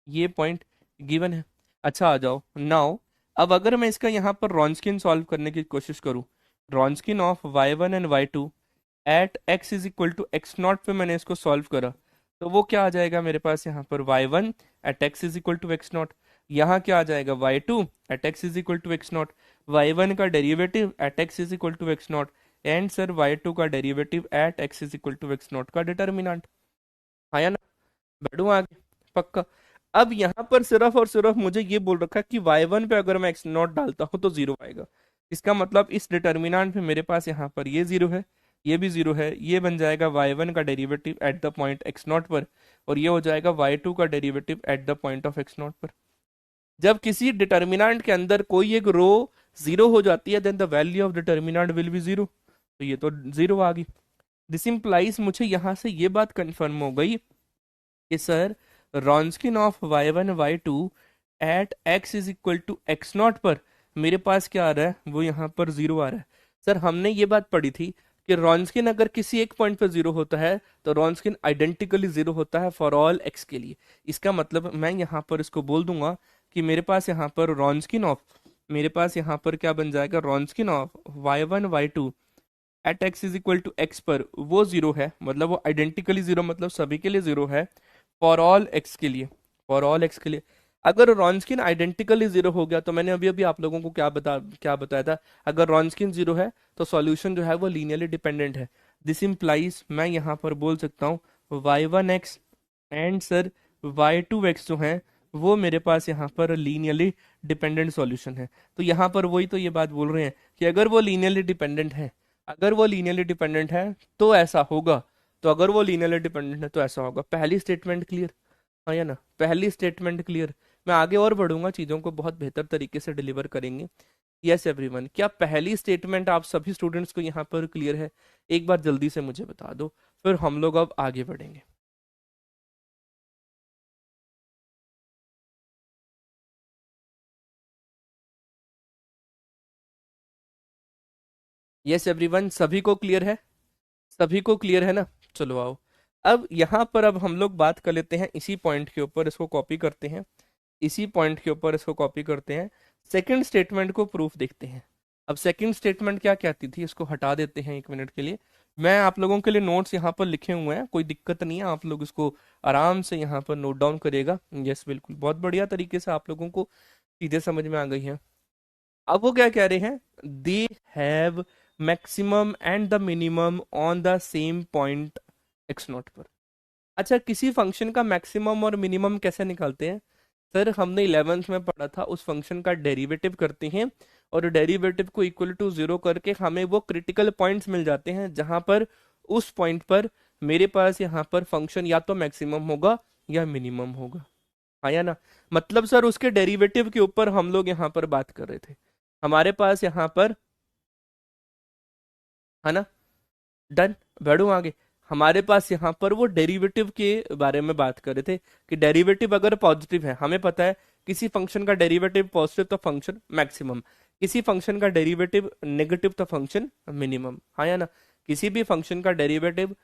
ये पॉइंट गिवन है। अच्छा आ जाओ नाउ, अब अगर मैं इसका यहाँ पर रॉन्सकिन सॉल्व करने की कोशिश करूँ, Wronskian of y1 and y2 at x is equal to x not पे मैंने इसको सॉल्व करा, तो वो क्या आ जाएगा मेरे पास यहाँ पर y1 at x is equal to x not, यहाँ क्या आ जाएगा y2 at x is equal to x not, y1 का derivative at x is equal to x not and sir y2 का derivative at x is equal to x not का डिटर्मिनेंट। आया ना, बैठू आगे पक्का। अब यहाँ पर सिर्फ और सिर्फ मुझे ये बोल रखा है कि y1 पे अगर मैं एक्स नॉट डालता हूँ तो जीरो आएगा। इसका मतलब इस डिटर्मिनेंट पे मेरे पास यहाँ पर ये जीरो है, ये भी जीरो है, ये बन जाएगा y1 का derivative at the point x naught पर, और ये हो जाएगा y2 का derivative at the point of x naught पर। जब किसी डिटर्मिनेंट के अंदर कोई एक रो जीरो हो जाती है then the value of determinant will be zero, तो ये तो जीरो आ गई। दिस इंप्लाइज मुझे यहाँ से ये बात कंफर्म हो गई कि sir Wronskian of y1 y2 at x is equal to x naught पर मेरे पास क्या आ रहा है, वो यहाँ पर जीरो आ रहा है। सर हमने ये बात पढ़ी थी कि रॉन्सकिन अगर किसी एक पॉइंट पर जीरो होता है तो रॉन्सकिन आइडेंटिकली जीरो होता है फॉर ऑल x के लिए। इसका मतलब मैं यहाँ पर इसको बोल दूंगा कि मेरे पास यहाँ पर रॉन्सकिन ऑफ, मेरे पास यहाँ पर क्या बन जाएगा, Wronskian of y1 y2 at x is equal to x पर वो जीरो है, मतलब वो आइडेंटिकली जीरो, मतलब सभी के लिए जीरो है फॉर ऑल एक्स के लिए, फॉर ऑल एक्स के लिए। अगर रॉन्सकिन आइडेंटिकली जीरो हो गया तो मैंने अभी अभी आप लोगों को क्या बताया था, अगर रॉन्सकिन जीरो है तो सॉल्यूशन जो है वो लीनियरली डिपेंडेंट है। दिस इंप्लाइज मैं यहाँ पर बोल सकता हूँ y1x एंड सर y2x जो है वो मेरे पास यहाँ पर लीनियरली डिपेंडेंट सॉल्यूशन है। तो यहाँ पर वही तो ये बात बोल रहे हैं कि अगर वो लीनियरली डिपेंडेंट है, अगर वो लीनियरली डिपेंडेंट है तो ऐसा होगा तो अगर वो लीनियरली डिपेंडेंट है तो ऐसा होगा। पहली स्टेटमेंट क्लियर? हाँ या ना, पहली स्टेटमेंट क्लियर? मैं आगे और बढ़ूंगा, चीज़ों को बहुत बेहतर तरीके से डिलीवर करेंगे। यस एवरीवन, क्या पहली स्टेटमेंट आप सभी स्टूडेंट्स को यहाँ पर क्लियर है? एक बार जल्दी से मुझे बता दो, फिर हम लोग अब आगे बढ़ेंगे। यस एवरीवन, सभी को क्लियर है? सभी को क्लियर है ना? चलो आओ, अब यहाँ पर अब हम लोग बात कर लेते हैं इसी पॉइंट के ऊपर, इसको कॉपी करते हैं, इसी पॉइंट के ऊपर इसको कॉपी करते हैं, सेकंड स्टेटमेंट को प्रूफ देखते हैं। अब सेकंड स्टेटमेंट क्या कहती थी, इसको हटा देते हैं 1 मिनट के लिए। मैं आप लोगों के लिए नोट्स यहाँ पर लिखे हुए हैं, कोई दिक्कत नहीं है, आप लोग इसको आराम से यहाँ पर नोट डाउन करिएगा। यस बिल्कुल, बहुत बढ़िया तरीके से आप लोगों को सीधे समझ में आ गई है। अब वो क्या कह रहे हैं, they have maximum and the minimum on the same point x naught पर। अच्छा, किसी फंक्शन का मैक्सिमम और मिनिमम कैसे निकालते हैं? सर हमने 11th में पढ़ा था, उस फंक्शन का डेरिवेटिव करते हैं और डेरिवेटिव को इक्वल टू जीरो करके हमें वो क्रिटिकल पॉइंट्स मिल जाते हैं जहां पर उस पॉइंट पर मेरे पास यहाँ पर फंक्शन या तो मैक्सिमम होगा या मिनिमम होगा। हाँ या ना? मतलब सर उसके डेरिवेटिव के ऊपर हम लोग यहाँ पर बात कर रहे थे, हमारे पास यहाँ पर, है ना? डन, बढ़ू आगे। हमारे पास यहाँ पर वो डेरिवेटिव के बारे में बात कर रहे थे कि डेरिवेटिव अगर पॉजिटिव है, हमें पता है किसी फंक्शन का डेरिवेटिव पॉजिटिव तो फंक्शन मैक्सिमम, किसी फंक्शन का डेरिवेटिव नेगेटिव तो फंक्शन मिनिमम। हाँ या ना? किसी भी फंक्शन का डेरिवेटिव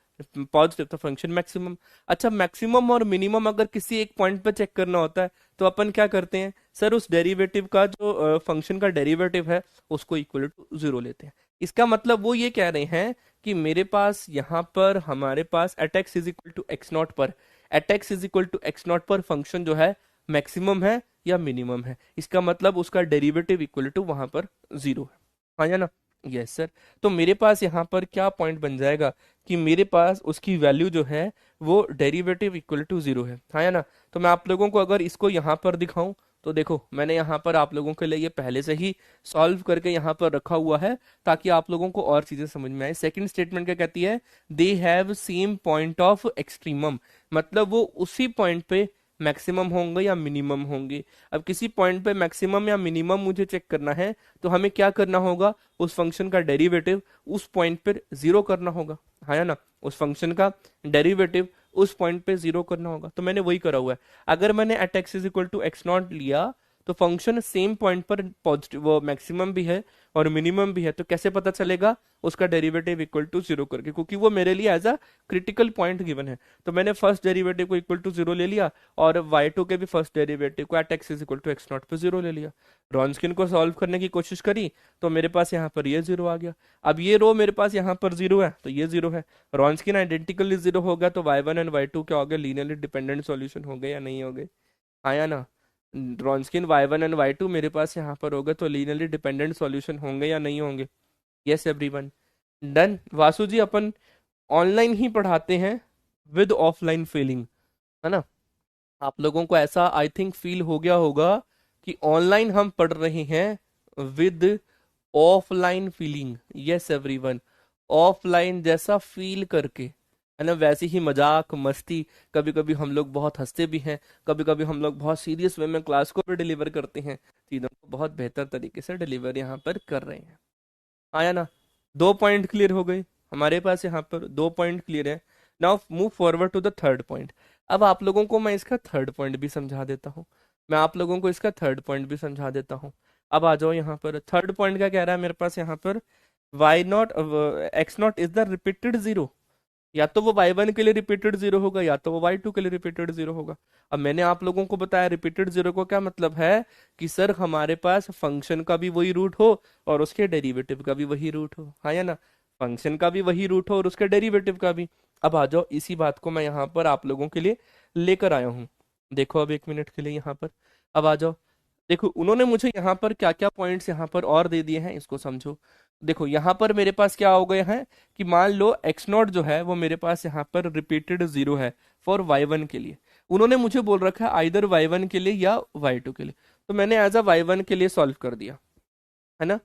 पॉजिटिव तो फंक्शन मैक्सिमम। अच्छा, मैक्सिमम और मिनिमम अगर किसी एक पॉइंट पे चेक करना होता है तो अपन क्या करते हैं सर, उस डेरिवेटिव का जो फंक्शन का डेरिवेटिव है उसको इक्वल टू जीरो लेते हैं। इसका मतलब वो ये कह रहे हैं कि मेरे पास यहाँ पर, हमारे पास at x is equal to x naught पर, at x is equal to x naught पर फंक्शन जो है मैक्सिमम है या मिनिमम है, इसका मतलब उसका डेरिवेटिव इक्वल टू वहां पर जीरो है। हाँ या ना? Yes sir. तो मेरे पास यहाँ पर क्या पॉइंट बन जाएगा कि मेरे पास उसकी वैल्यू जो है वो डेरिवेटिव इक्वल टू जीरो है। हाँ या ना? तो मैं आप लोगों को अगर इसको यहाँ पर दिखाऊं तो देखो, मैंने यहाँ पर आप लोगों के लिए ये पहले से ही सॉल्व करके यहाँ पर रखा हुआ है ताकि आप लोगों को और चीजें समझ में आए। सेकंड स्टेटमेंट क्या कहती है, they have same point of extremum, मतलब वो उसी पॉइंट पे मैक्सिमम होंगे या मिनिमम होंगे। अब किसी पॉइंट पे मैक्सिमम या मिनिमम मुझे चेक करना है तो हमें क्या करना होगा, उस फंक्शन का डेरिवेटिव उस पॉइंट पर जीरो करना होगा। है ना? उस फंक्शन का डेरिवेटिव उस पॉइंट पे जीरो करना होगा, तो मैंने वही करा हुआ है। अगर मैंने at x is equal to x not लिया तो फंक्शन सेम पॉइंट पर पॉजिटिव, वो मैक्सिमम भी है और मिनिमम भी है, तो कैसे पता चलेगा, उसका डेरिवेटिव इक्वल टू जीरो करके, क्योंकि वो मेरे लिए as a critical point given है। तो मैंने फर्स्ट डेरिवेटिव को इक्वल टू जीरो ले लिया और y2 के भी फर्स्ट डेरिवेटिव को at x is equal to x not पे जीरो ले लिया। रॉन्सकिन को सॉल्व करने की कोशिश करी तो मेरे पास यहाँ पर ये जीरो आ गया। अब ये रो मेरे पास यहाँ पर जीरो है तो ये जीरो है, रॉन्सकिन आइडेंटिकली जीरो हो गया तो y1 एंड y2 क्या हो गए, लीनियरली डिपेंडेंट सॉल्यूशन हो गए या नहीं हो गए? आया ना? रॉन्सकिन y1 एंड y2 मेरे पास यहाँ पर होगा तो लीनियरली डिपेंडेंट सॉल्यूशन होंगे या नहीं होंगे? Yes everyone, done. Vasu ji, अपन ऑनलाइन ही पढ़ाते हैं विद ऑफलाइन फीलिंग, है ना? आप लोगों को ऐसा आई थिंक फील हो गया होगा कि ऑनलाइन हम पढ़ रहे हैं with offline feeling. Yes everyone, offline जैसा फील करके, है ना? वैसे ही मजाक मस्ती, कभी कभी हम लोग बहुत हंसते भी हैं, कभी कभी हम लोग बहुत सीरियस वे में क्लास को भी डिलीवर करते हैं, चीज़ों को बहुत बेहतर तरीके से डिलीवर यहाँ पर कर रहे हैं। आया ना? 2 पॉइंट क्लियर हो गए, हमारे पास यहाँ पर 2 पॉइंट क्लियर है। Now move forward to the third point. अब आप लोगों को मैं इसका थर्ड पॉइंट भी समझा देता हूँ, मैं आप लोगों को इसका थर्ड पॉइंट भी समझा देता हूँ। अब आ जाओ यहाँ पर, थर्ड पॉइंट क्या कह रहा है मेरे पास यहाँ पर, y not x not is the repeated zero. या तो वो y1 के लिए रिपीटेड जीरो होगा या तो वो y2 के लिए रिपीटेड जीरो होगा। अब मैंने आप लोगों को बताया रिपीटेड जीरो को क्या मतलब है कि सर हमारे पास फंक्शन का भी वही रूट हो और उसके डेरिवेटिव का भी वही रूट हो। हाँ या ना? फंक्शन का भी वही रूट हो और उसके डेरिवेटिव का भी। अब आ जाओ, इसी बात को मैं यहाँ पर आप लोगों के लिए लेकर आया हूँ। देखो अब 1 मिनट के लिए यहाँ पर, अब आ जाओ, देखो उन्होंने मुझे यहाँ पर क्या क्या पॉइंट्स यहाँ पर और दे दिए हैं, इसको समझो। देखो यहाँ पर मेरे पास क्या हो गया है कि मान लो एक्स नॉट जो है वो मेरे पास यहाँ पर रिपीटेड जीरो है फॉर y1 के लिए। उन्होंने मुझे बोल रखा है आइदर y1 के लिए या y2 के लिए, तो मैंने एज अ y1 के लिए सॉल्व कर दिया, है ना?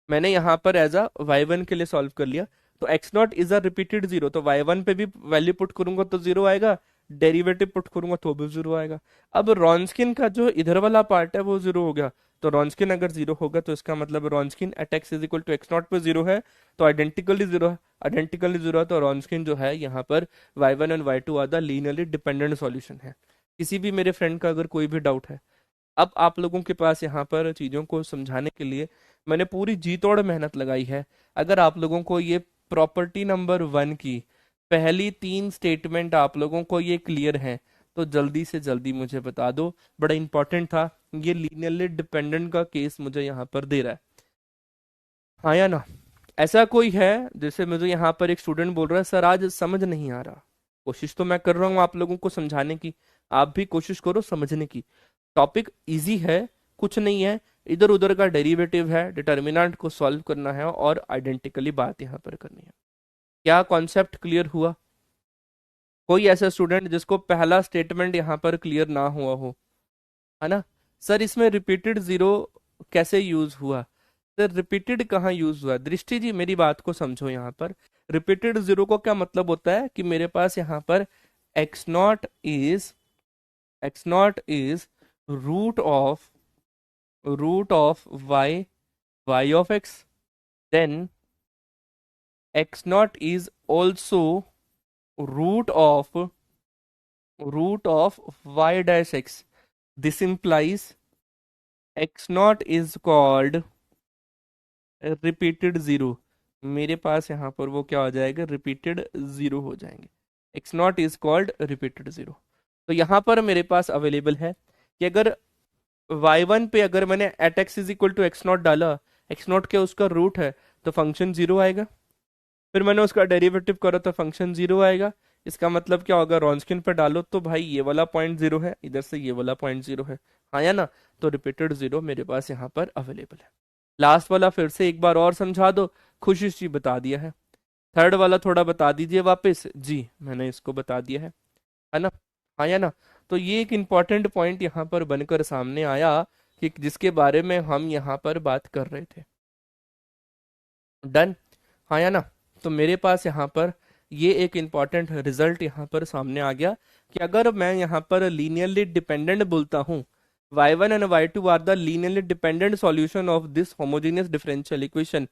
मैंने यहाँ पर एज अ y1 के लिए सॉल्व कर लिया। तो x not is a repeated zero, तो वाई वन पे भी वैल्यू पुट करूंगा तो जीरो आएगा, डेरिवेटिव पुट करूंगा तो भी जीरो आएगा। अब रॉन्सकिन का जो इधर वाला पार्ट है वो जीरो हो गया, तो रॉन्सकिन अगर जीरो होगा तो इसका मतलब Wronskian at x is equal to x not पे जीरो है, तो आइडेंटिकली जीरो है, आइडेंटिकली जीरो है, तो रॉन्सकिन जो है यहाँ पर y one and y two are the linearly dependent solution है। किसी भी मेरे फ्रेंड का अगर कोई भी डाउट है, अब आप लोगों के पास यहाँ पर चीज़ों को समझाने के लिए मैंने पूरी जी तोड़ मेहनत लगाई है। अगर आप लोगों को ये प्रॉपर्टी नंबर वन की पहली तीन स्टेटमेंट आप लोगों को ये क्लियर है तो जल्दी से जल्दी मुझे बता दो, बड़ा इंपॉर्टेंट था, ये लीनियरली डिपेंडेंट का केस मुझे यहाँ पर दे रहा है, हाँ या ना। ऐसा कोई है, जैसे मुझे यहाँ पर एक स्टूडेंट बोल रहा है सर आज समझ नहीं आ रहा, कोशिश तो मैं कर रहा हूँ आप लोगों को समझाने की, आप भी कोशिश करो समझने की। टॉपिक इजी है, कुछ नहीं है, इधर उधर का डेरिवेटिव है, डिटर्मिनेंट को सॉल्व करना है और आइडेंटिकली बात यहाँ पर करनी है। क्या कॉन्सेप्ट क्लियर हुआ? कोई ऐसा स्टूडेंट जिसको पहला स्टेटमेंट यहाँ पर क्लियर ना हुआ हो, है ना? सर इसमें रिपीटेड जीरो कैसे यूज हुआ? सर रिपीटेड कहाँ यूज हुआ? दृष्टि जी मेरी बात को समझो, यहाँ पर रिपीटेड जीरो को क्या मतलब होता है कि मेरे पास यहाँ पर x not is root of y of x, then x not is also root of y dash x. This implies x not is called repeated zero, मेरे पास यहाँ पर वो क्या हो जाएगा, रिपीटेड जीरो हो जाएंगे। X not is called repeated zero. तो यहाँ पर मेरे पास अवेलेबल है कि अगर y1 पे अगर मैंने at x is equal to x not डाला, एक्स नॉट के उसका रूट है तो फंक्शन जीरो आएगा, फिर मैंने उसका डेरिवेटिव करा तो फंक्शन जीरो आएगा। इसका मतलब क्या होगा, रॉन्सकिन पर डालो तो भाई ये वाला पॉइंट जीरो है, इधर से ये वाला पॉइंट जीरो है, हाँ या ना? तो रिपीटेड जीरो मेरे पास यहाँ पर अवेलेबल है। लास्ट वाला फिर से एक बार और समझा दो, खुशी जी बता दिया है। थर्ड वाला थोड़ा बता दीजिए वापस जी, मैंने इसको बता दिया है ना? हाँ या ना? तो ये एक इंपॉर्टेंट पॉइंट यहाँ पर बनकर सामने आया कि जिसके बारे में हम यहाँ पर बात कर रहे थे। डन, हाँ या ना? तो मेरे पास यहाँ पर ये एक इंपॉर्टेंट रिजल्ट यहाँ पर सामने आ गया कि अगर मैं यहाँ पर लीनियरली डिपेंडेंट बोलता हूँ, y1 and y2 are the linearly dependent solution of this homogeneous differential equation.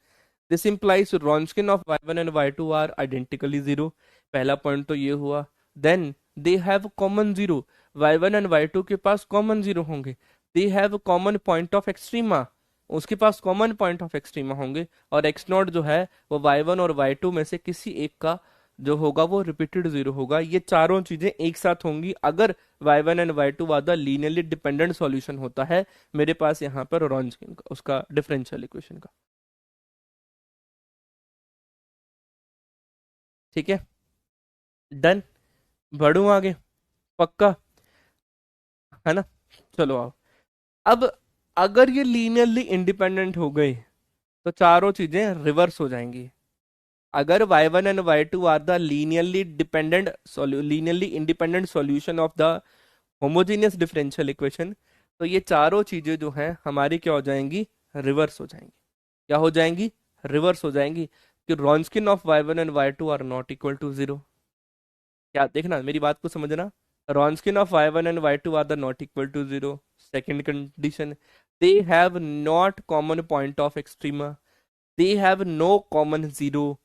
This implies Wronskian of y1 and y2 are identically zero. पहला पॉइंट तो ये हुआ। Then they have common zero. y1 and y2 के पास कॉमन जीरो होंगे। They have common point of extrema. उसके पास कॉमन पॉइंट ऑफ एक्सट्रीमा होंगे, और एक्स नॉट जो है वो y1 और y2 में से किसी एक का जो होगा वो रिपीटेड जीरो होगा। ये चारों चीजें एक साथ होंगी अगर y1 एंड y2 वादा लीनियरली डिपेंडेंट सॉल्यूशन होता है मेरे पास यहाँ पर रॉन्सकिन का उसका डिफरेंशियल इक्वेशन का। ठीक है, डन, बढ़ू आगे, पक्का, है ना? चलो आओ, अब अगर ये लीनियरली इंडिपेंडेंट हो गए तो चारों चीजें रिवर्स हो जाएंगी। अगर y1 and y2 are the linearly independent solution of the homogeneous differential equation, तो ये चारों चीजें जो हैं हमारी क्या हो जाएंगी, रिवर्स हो जाएंगी। क्या हो जाएंगी, रिवर्स हो जाएंगी, कि Wronskian of y1 and y2 are not equal to zero. क्या देखना मेरी बात को समझना, Wronskian of y1 and y2 are the not equal to zero. Second condition, they have not common point of extrema, they have no common zero,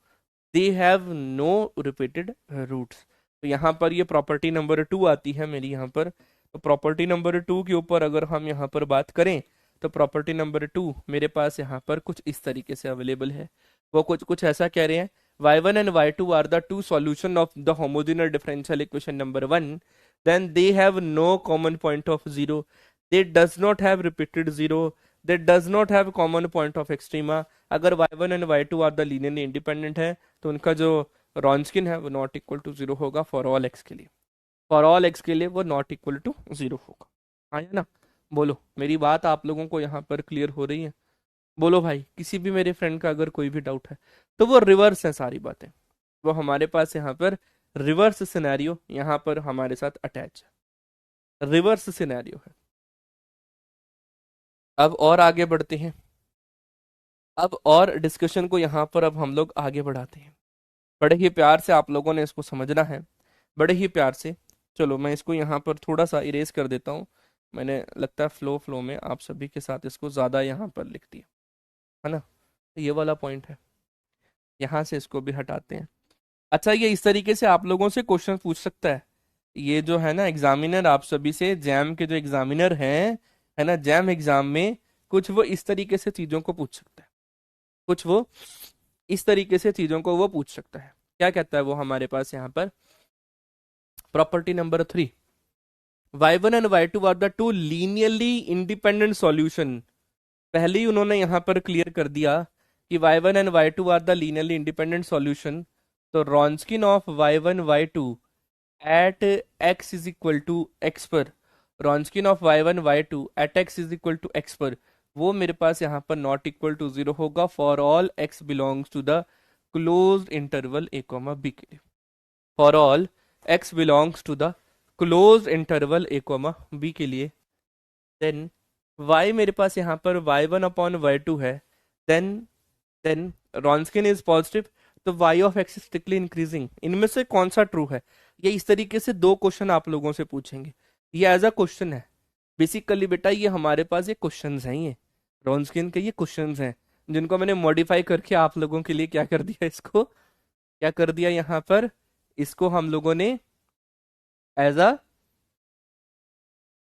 they have no repeated roots. तो यहाँ पर ये प्रॉपर्टी नंबर टू आती है मेरी यहाँ पर। तो प्रॉपर्टी नंबर टू के ऊपर अगर हम यहाँ पर बात करें तो प्रॉपर्टी नंबर टू मेरे पास यहाँ पर कुछ इस तरीके से अवेलेबल है। वो कुछ कुछ ऐसा कह रहे हैं, y1 and y2 are the two solution of the homogeneous differential equation number 1, then they have no common point of zero, they does not have repeated zero, they does not have common point of extrema। अगर y1 and y2 are the linearly independent है तो उनका जो रॉन्सकिन है वो नॉट इक्वल टू जीरो होगा फॉर ऑल एक्स के लिए, फॉर ऑल एक्स के लिए वो नॉट इक्वल टू जीरो होगा। हाँ या ना? बोलो मेरी बात आप लोगों को यहाँ पर क्लियर हो रही है? बोलो भाई, किसी भी मेरे फ्रेंड का अगर कोई भी डाउट है तो वो रिवर्स है सारी बातें, वो हमारे पास यहाँ पर रिवर्स सिनेरियो यहाँ पर हमारे साथ अटैच है, रिवर्स सिनेरियो है। अब और आगे बढ़ते हैं, अब और डिस्कशन को यहाँ पर अब हम लोग आगे बढ़ाते हैं। बड़े ही प्यार से आप लोगों ने इसको समझना है, बड़े ही प्यार से। चलो मैं इसको यहाँ पर थोड़ा सा इरेज कर देता हूँ। मैंने लगता है फ्लो फ्लो में आप सभी के साथ इसको ज़्यादा यहाँ पर लिख दिया, है ना। तो ये वाला पॉइंट है, यहाँ से इसको भी हटाते हैं। अच्छा, ये इस तरीके से आप लोगों से क्वेश्चन पूछ सकता है। ये जो है ना एग्जामिनर, आप सभी से जैम के जो एग्जामिनर हैं, है ना, जैम एग्जाम में कुछ वो इस तरीके से चीजों को पूछ सकता है, कुछ वो इस तरीके से चीजों को वो पूछ सकता है। क्या कहता है वो हमारे पास यहाँ पर, property number 3, y1 and y2 are the two linearly independent solution. पहले ही उन्होंने यहाँ पर क्लियर कर दिया कि y1 and y2 are the linearly independent solution. तो Wronskian of y1 y2 at x is equal to x पर, Wronskian of y1 y2 at x is equal to x पर, वो मेरे पास यहाँ पर नॉट इक्वल टू 0 होगा for all x belongs to the closed interval a comma b के लिए। For all x belongs to the closed interval a comma b के लिए। देन y मेरे पास यहाँ पर y1 अपॉन y2 है। देन देन रॉन्स्किन इज पॉजिटिव, तो y of x strictly increasing. इनमें से कौन सा ट्रू है? ये इस तरीके से दो क्वेश्चन आप लोगों से पूछेंगे। ये एज अ क्वेश्चन है बेसिकली बेटा, ये हमारे पास ये क्वेश्चंस हैं, ये रॉन्स्किन के ये क्वेश्चंस हैं जिनको मैंने मॉडिफाई करके आप लोगों के लिए क्या कर दिया, इसको क्या कर दिया यहाँ पर, इसको हम लोगों ने एज अ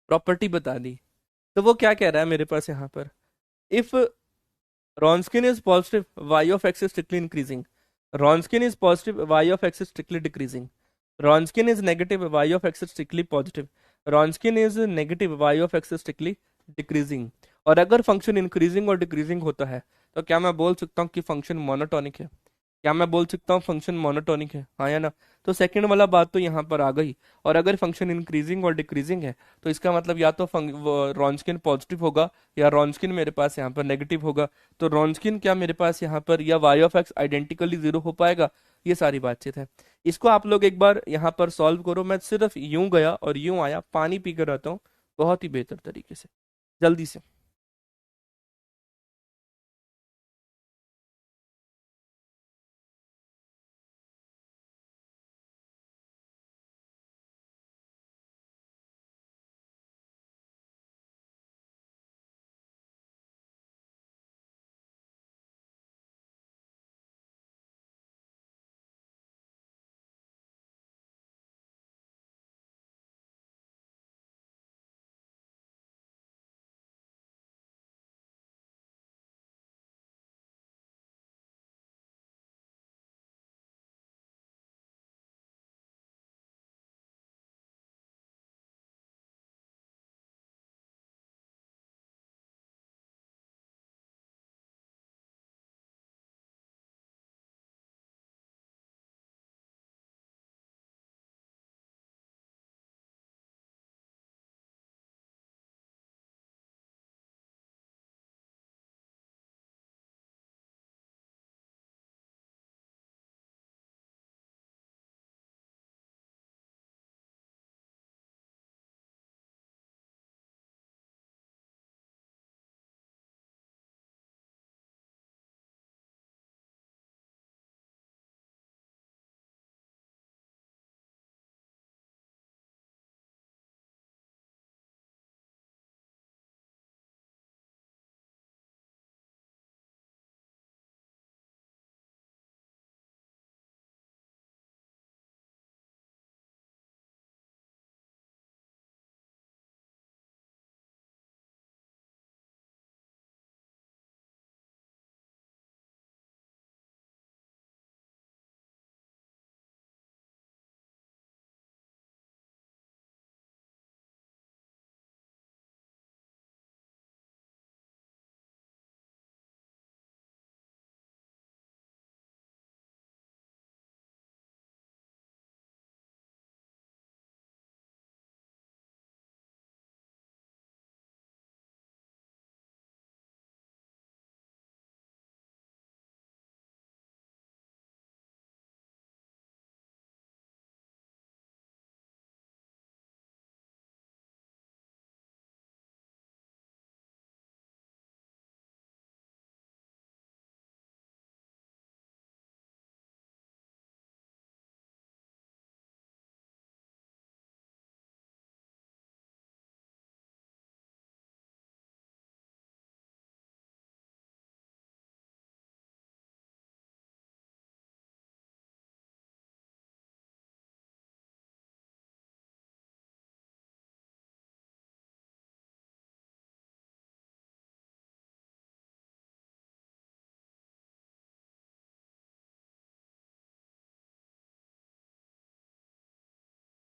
प्रॉपर्टी बता दी। तो वो क्या कह रहा है मेरे पास यहाँ पर, if Wronskian is positive, y of x is strictly increasing. Wronskian is positive, y of x is strictly decreasing. Wronskian is negative, y of x is strictly positive. Wronskian is negative, y of x is strictly decreasing. और अगर फंक्शन इंक्रीजिंग और डिक्रीजिंग होता है तो क्या मैं बोल सकता हूँ कि फंक्शन मोनोटोनिक है? क्या मैं बोल सकता हूँ फंक्शन मोनोटोनिक है, हाँ या ना? तो सेकंड वाला बात तो यहाँ पर आ गई। और अगर फंक्शन इंक्रीजिंग और डिक्रीजिंग है तो इसका मतलब या तो रॉन्स्किन पॉजिटिव होगा या रॉन्स्किन मेरे पास यहाँ पर नेगेटिव होगा। तो रॉन्स्किन क्या मेरे पास यहाँ पर या y of x identically zero हो पाएगा? ये सारी बातचीत है। इसको आप लोग एक बार यहाँ पर सॉल्व करो। मैं सिर्फ यूं गया और यूं आया, पानी पी कर आता हूँ बहुत ही बेहतर तरीके से, जल्दी से।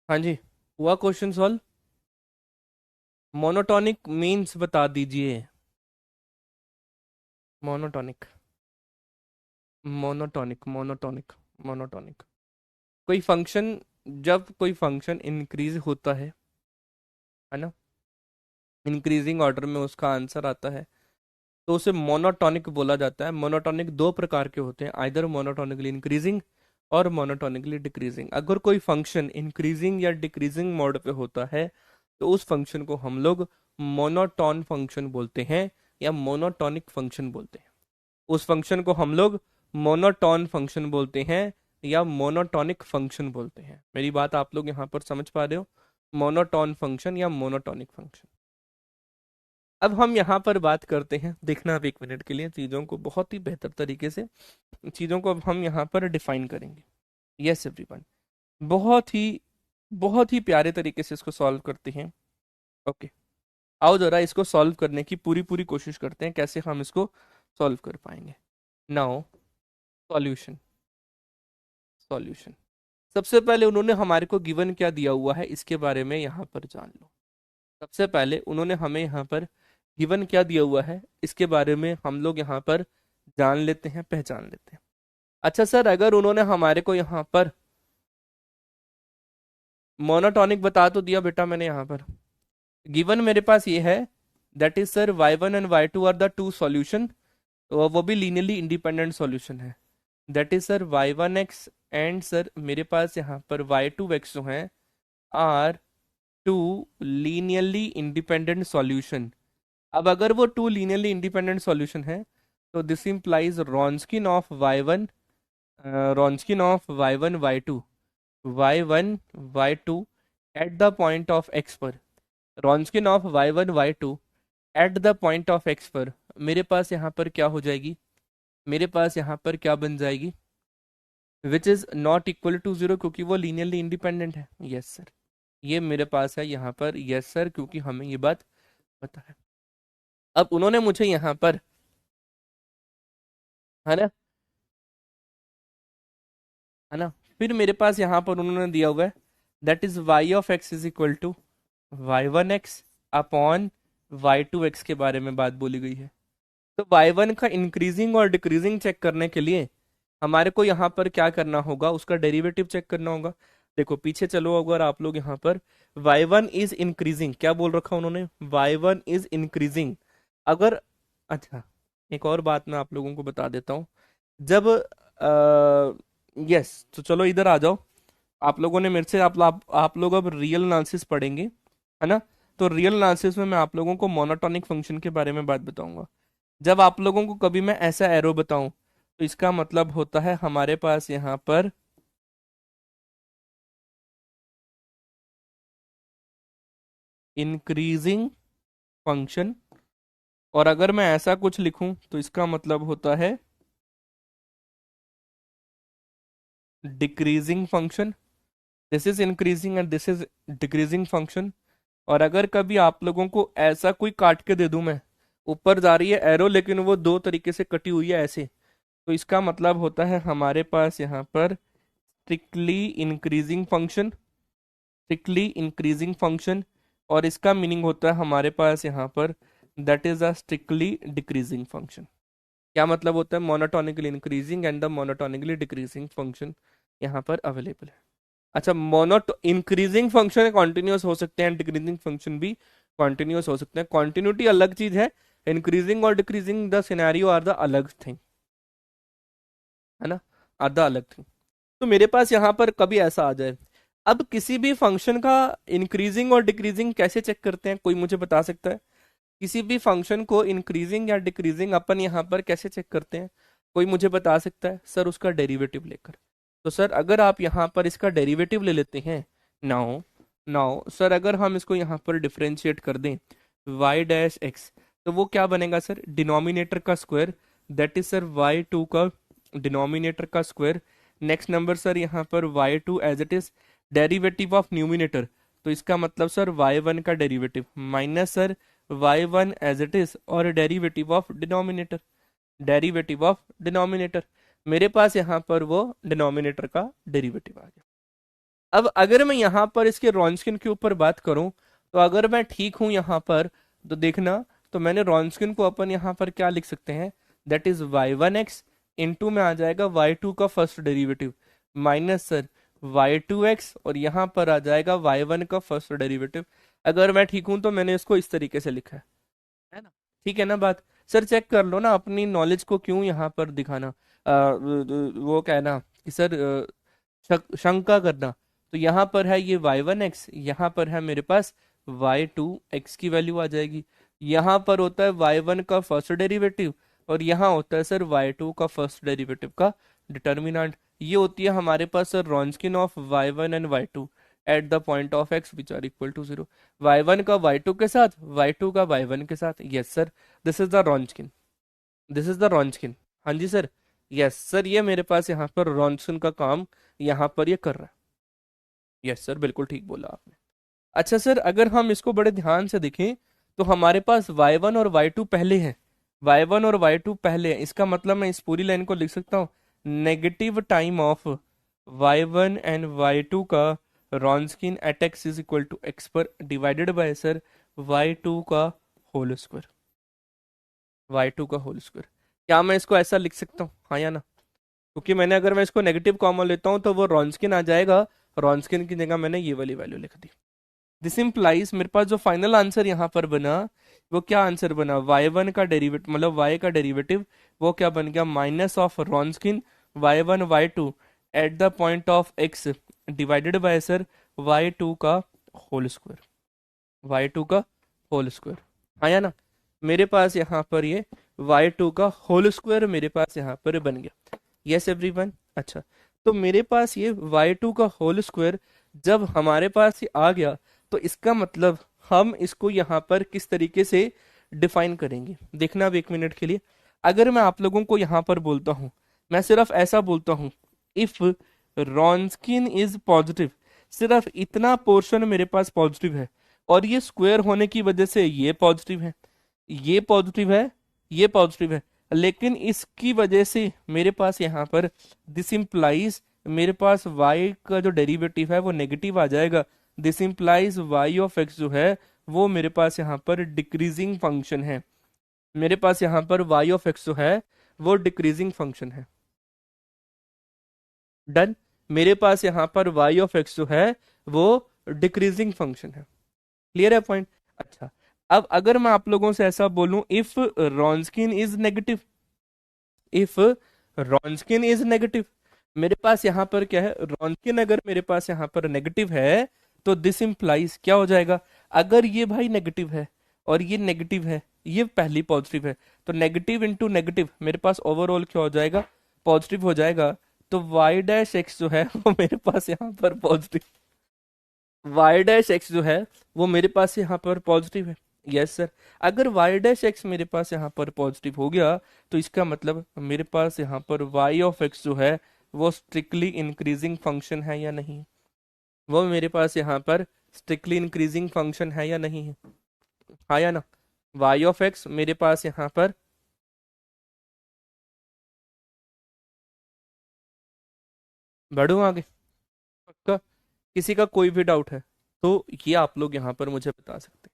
हाँ जी, हुआ क्वेश्चन सॉल्व। मोनोटॉनिक मीन्स बता दीजिए। Monotonic, monotonic, monotonic, monotonic. कोई फंक्शन, जब कोई फंक्शन इंक्रीज होता है ना, इंक्रीजिंग ऑर्डर में उसका आंसर आता है, तो उसे मोनोटॉनिक बोला जाता है। मोनोटॉनिक दो प्रकार के होते हैं, आइदर मोनोटॉनिकली इंक्रीजिंग और मोनोटॉनिकली डिक्रीजिंग। अगर कोई फंक्शन इंक्रीजिंग या डिक्रीजिंग मोड पे होता है तो उस फंक्शन को हम लोग मोनोटॉन फंक्शन बोलते हैं या मोनोटॉनिक फंक्शन बोलते हैं। उस फंक्शन को हम लोग मोनोटॉन फंक्शन बोलते हैं या मोनोटॉनिक फंक्शन बोलते हैं। मेरी बात आप लोग यहाँ पर समझ पा रहे हो? मोनोटॉन फंक्शन या मोनोटॉनिक फंक्शन। अब हम यहाँ पर बात करते हैं, देखना आप एक मिनट के लिए चीज़ों को बहुत ही बेहतर तरीके से, चीज़ों को अब हम यहाँ पर डिफाइन करेंगे। यस एवरीवन, बहुत ही बहुत ही प्यारे तरीके से इसको सॉल्व करते हैं। ओके, आओ जरा इसको सॉल्व करने की पूरी पूरी कोशिश करते हैं, कैसे हम इसको सॉल्व कर पाएंगे। Now solution, solution. सबसे पहले उन्होंने हमारे को गिवन क्या दिया हुआ है इसके बारे में यहाँ पर जान लो। सबसे पहले उन्होंने हमें यहाँ पर गिवन क्या दिया हुआ है इसके बारे में हम लोग यहाँ पर जान लेते हैं, पहचान लेते हैं। अच्छा सर, अगर उन्होंने हमारे को यहाँ पर मोनोटॉनिक बता तो दिया बेटा मैंने यहाँ पर, गिवन मेरे पास ये है, that is sir y1 and y2 are the two solution, तो वो भी लीनियरली इंडिपेंडेंट सॉल्यूशन है। That is sir y1x and sir मेरे पास यहाँ पर y2x जो है are two linearly independent solution. अब अगर वो टू लीनियरली इंडिपेंडेंट सॉल्यूशन है तो this implies Wronskian of y1, Wronskian of y1 y2, y1 y2 at the point of x पर, Wronskian of y1 y2 at the point of x पर मेरे पास यहाँ पर क्या हो जाएगी, मेरे पास यहाँ पर क्या बन जाएगी, which is not equal to zero, क्योंकि वो लीनियरली इंडिपेंडेंट है। यस सर, ये मेरे पास है यहाँ पर। यस सर, क्योंकि हमें ये बात पता है। अब उन्होंने मुझे यहाँ पर, है ना, है ना, फिर मेरे पास यहाँ पर उन्होंने दिया हुआ है that is y of x is equal to y1x upon y2x के बारे में बात बोली गई है। तो y1 का इंक्रीजिंग और डिक्रीजिंग चेक करने के लिए हमारे को यहाँ पर क्या करना होगा, उसका डेरिवेटिव चेक करना होगा। देखो पीछे चलो, अगर आप लोग यहाँ पर y1 इज इंक्रीजिंग, क्या बोल रखा उन्होंने, y1 इज इंक्रीजिंग। अगर, अच्छा, एक और बात मैं आप लोगों को बता देता हूँ। जब यस, तो चलो इधर आ जाओ। आप लोगों ने मेरे से, आप लोग अब रियल एनालिसिस पढ़ेंगे, है ना। तो रियल एनालिसिस में मैं आप लोगों को मोनोटॉनिक फंक्शन के बारे में बात बताऊंगा। जब आप लोगों को कभी मैं ऐसा एरो बताऊं तो इसका मतलब होता है हमारे पास यहाँ पर इंक्रीजिंग फंक्शन, और अगर मैं ऐसा कुछ लिखूं तो इसका मतलब होता है decreasing function. This is increasing and this is decreasing function. और अगर कभी आप लोगों को ऐसा कोई काट के दे दूं मैं, ऊपर जा रही है एरो लेकिन वो दो तरीके से कटी हुई है ऐसे, तो इसका मतलब होता है हमारे पास यहाँ पर strictly increasing function, strictly increasing function. और इसका मीनिंग होता है हमारे पास यहाँ पर that is a strictly decreasing function. क्या मतलब होता है, monotonically increasing and the monotonically decreasing function यहाँ पर अवेलेबल है। अच्छा, मोनोटो इंक्रीजिंग फंक्शन कॉन्टिन्यूस हो सकते हैं, डिक्रीजिंग फंक्शन भी कॉन्टिन्यूस हो सकते हैं। कॉन्टिन्यूटी अलग चीज है, इंक्रीजिंग और decreasing the scenario are the अलग थिंग, है ना, आर द अलग थिंग। तो मेरे पास यहाँ पर कभी ऐसा आ जाए, अब किसी भी फंक्शन का इंक्रीजिंग और डिक्रीजिंग कैसे चेक करते हैं, कोई मुझे बता सकता है? किसी भी फंक्शन को इंक्रीजिंग या डिक्रीजिंग अपन यहाँ पर कैसे चेक करते हैं, कोई मुझे बता सकता है? सर उसका डेरिवेटिव लेकर। तो सर अगर आप यहाँ पर इसका डेरिवेटिव ले लेते हैं, नाउ नाउ सर अगर हम इसको यहाँ पर डिफरेंशिएट कर दें y डैश एक्स, तो वो क्या बनेगा सर, डिनोमिनेटर का square, that is sir y2 का डिनोमिनेटर का स्क्वायर। नेक्स्ट नंबर सर यहाँ पर y2 as it is derivative of numerator, तो इसका मतलब सर y1 का derivative minus sir y1 as it is और derivative of denominator, derivative of denominator. मेरे पास यहाँ पर वो डिनोमिनेटर का डेरिवेटिव आ गया। अब अगर मैं यहाँ पर इसके रॉन्सकिन के ऊपर बात करूं, तो अगर मैं ठीक हूं यहाँ पर, तो देखना, तो मैंने रॉन्सकिन को अपन यहाँ पर क्या लिख सकते हैं, दैट इज y1x इंटू में आ जाएगा y2 का first derivative minus sir y2x, और यहाँ पर आ जाएगा y1 का फर्स्ट डेरिवेटिव। अगर मैं ठीक हूं तो मैंने इसको इस तरीके से लिखा है ना? ठीक है ना बात? सर चेक कर लो ना अपनी नॉलेज को, क्यों यहाँ पर दिखाना, वो कहना कि सर शंका करना। तो यहाँ पर है ये y1x, यहाँ पर है मेरे पास y2x की वैल्यू आ जाएगी। यहाँ पर होता है y1 का फर्स्ट डेरिवेटिव, और यहाँ होता है सर y2 का फर्स्ट डेरिवेटिव का डिटर्मिनेंट। ये होती है हमारे पास sir Wronskian of y1 and y2 at the point of x which are equal to 0। y1 का y2 के साथ, y2 का y1 के साथ। Yes sir, this is the Wronskian, this is the Wronskian. हाँ जी सर, यस सर, ये मेरे पास यहाँ पर रॉन्सकिन का काम यहाँ पर ये कर रहा है। यस सर, बिल्कुल ठीक बोला आपने। अच्छा सर, अगर हम इसको बड़े ध्यान से देखें, तो हमारे पास y1 और y2 पहले हैं, y1 और y2 पहले हैं। इसका मतलब मैं इस पूरी लाइन को लिख सकता हूँ, negative time of y1 and y2 का Wronskian at x is equal to x पर डिवाइडेड बाय सर y2 का होल स्क्वायर, y2 का होल स्क्वायर। क्या मैं इसको ऐसा लिख सकता हूँ, हाँ या ना? क्योंकि मैंने, अगर मैं इसको नेगेटिव कॉमन लेता हूँ तो वो रॉन्सकिन आ जाएगा, रॉन्सकिन की जगह मैंने ये वाली वैल्यू लिख दी। दिस इम्प्लाइज मेरे पास जो फाइनल आंसर यहाँ पर बना, वो क्या आंसर बना, y1 का डेरिवेटिव मतलब y का डेरिवेटिव, वो क्या बन गया, minus of Wronskian y1 y2 at the point of x divided by sir y2 का होल स्क्वायर, y2 का होल स्क्वायर। हाँ या ना? मेरे पास यहाँ पर ये y2 का होल स्क्वायर मेरे पास यहाँ पर बन गया। Yes everyone. अच्छा, तो मेरे पास ये y2 का होल स्क्वायर जब हमारे पास ये आ गया, तो इसका मतलब हम इसको यहाँ पर किस तरीके से डिफाइन करेंगे, देखना अब एक मिनट के लिए। अगर मैं आप लोगों को यहाँ पर बोलता हूँ, मैं सिर्फ ऐसा बोलता हूँ, इफ रॉन्सकिन इज पॉजिटिव, सिर्फ इतना पोर्शन मेरे पास पॉजिटिव है, और ये स्क्वायर होने की वजह से ये पॉजिटिव है, ये पॉजिटिव है, ये पॉजिटिव है, लेकिन इसकी वजह से मेरे पास यहाँ पर दिस इंप्लाइज मेरे पास y का जो डेरिवेटिव है वो नेगेटिव आ जाएगा। This implies y of x जो है वो मेरे पास यहाँ पर डिक्रीजिंग फंक्शन है, मेरे पास यहाँ पर y ऑफ x जो है वो डिक्रीजिंग फंक्शन है। डन, मेरे पास यहाँ पर y ऑफ x जो है वो डिक्रीजिंग फंक्शन है। क्लियर है पॉइंट? अच्छा, अब अगर मैं आप लोगों से ऐसा बोलूं, if Wronskian is negative, if Wronskian is negative, मेरे पास यहाँ पर क्या है, रॉन्सकिन अगर मेरे पास यहाँ पर नेगेटिव है, तो दिस इंप्लाइज क्या हो जाएगा, अगर ये भाई नेगेटिव है और ये नेगेटिव है, ये पहली पॉजिटिव है, तो नेगेटिव इंटू नेगेटिव मेरे पास ओवरऑल क्या हो जाएगा, पॉजिटिव हो जाएगा। तो y डैश एक्स जो है वो मेरे पास यहाँ पर पॉजिटिव, y डैश एक्स जो है वो मेरे पास यहाँ पर पॉजिटिव है। यस सर, अगर y डैश एक्स मेरे पास यहाँ पर पॉजिटिव हो गया, तो इसका मतलब मेरे पास यहाँ पर y ऑफ x जो है वो स्ट्रिक्टली इंक्रीजिंग फंक्शन है या नहीं, वो मेरे पास यहाँ पर स्ट्रिक्टली इंक्रीजिंग फंक्शन है या नहीं है, हाँ या ना? y ऑफ x मेरे पास यहाँ पर, बढ़ू आगे, पक्का? किसी का कोई भी डाउट है तो ये आप लोग यहाँ पर मुझे बता सकते हैं।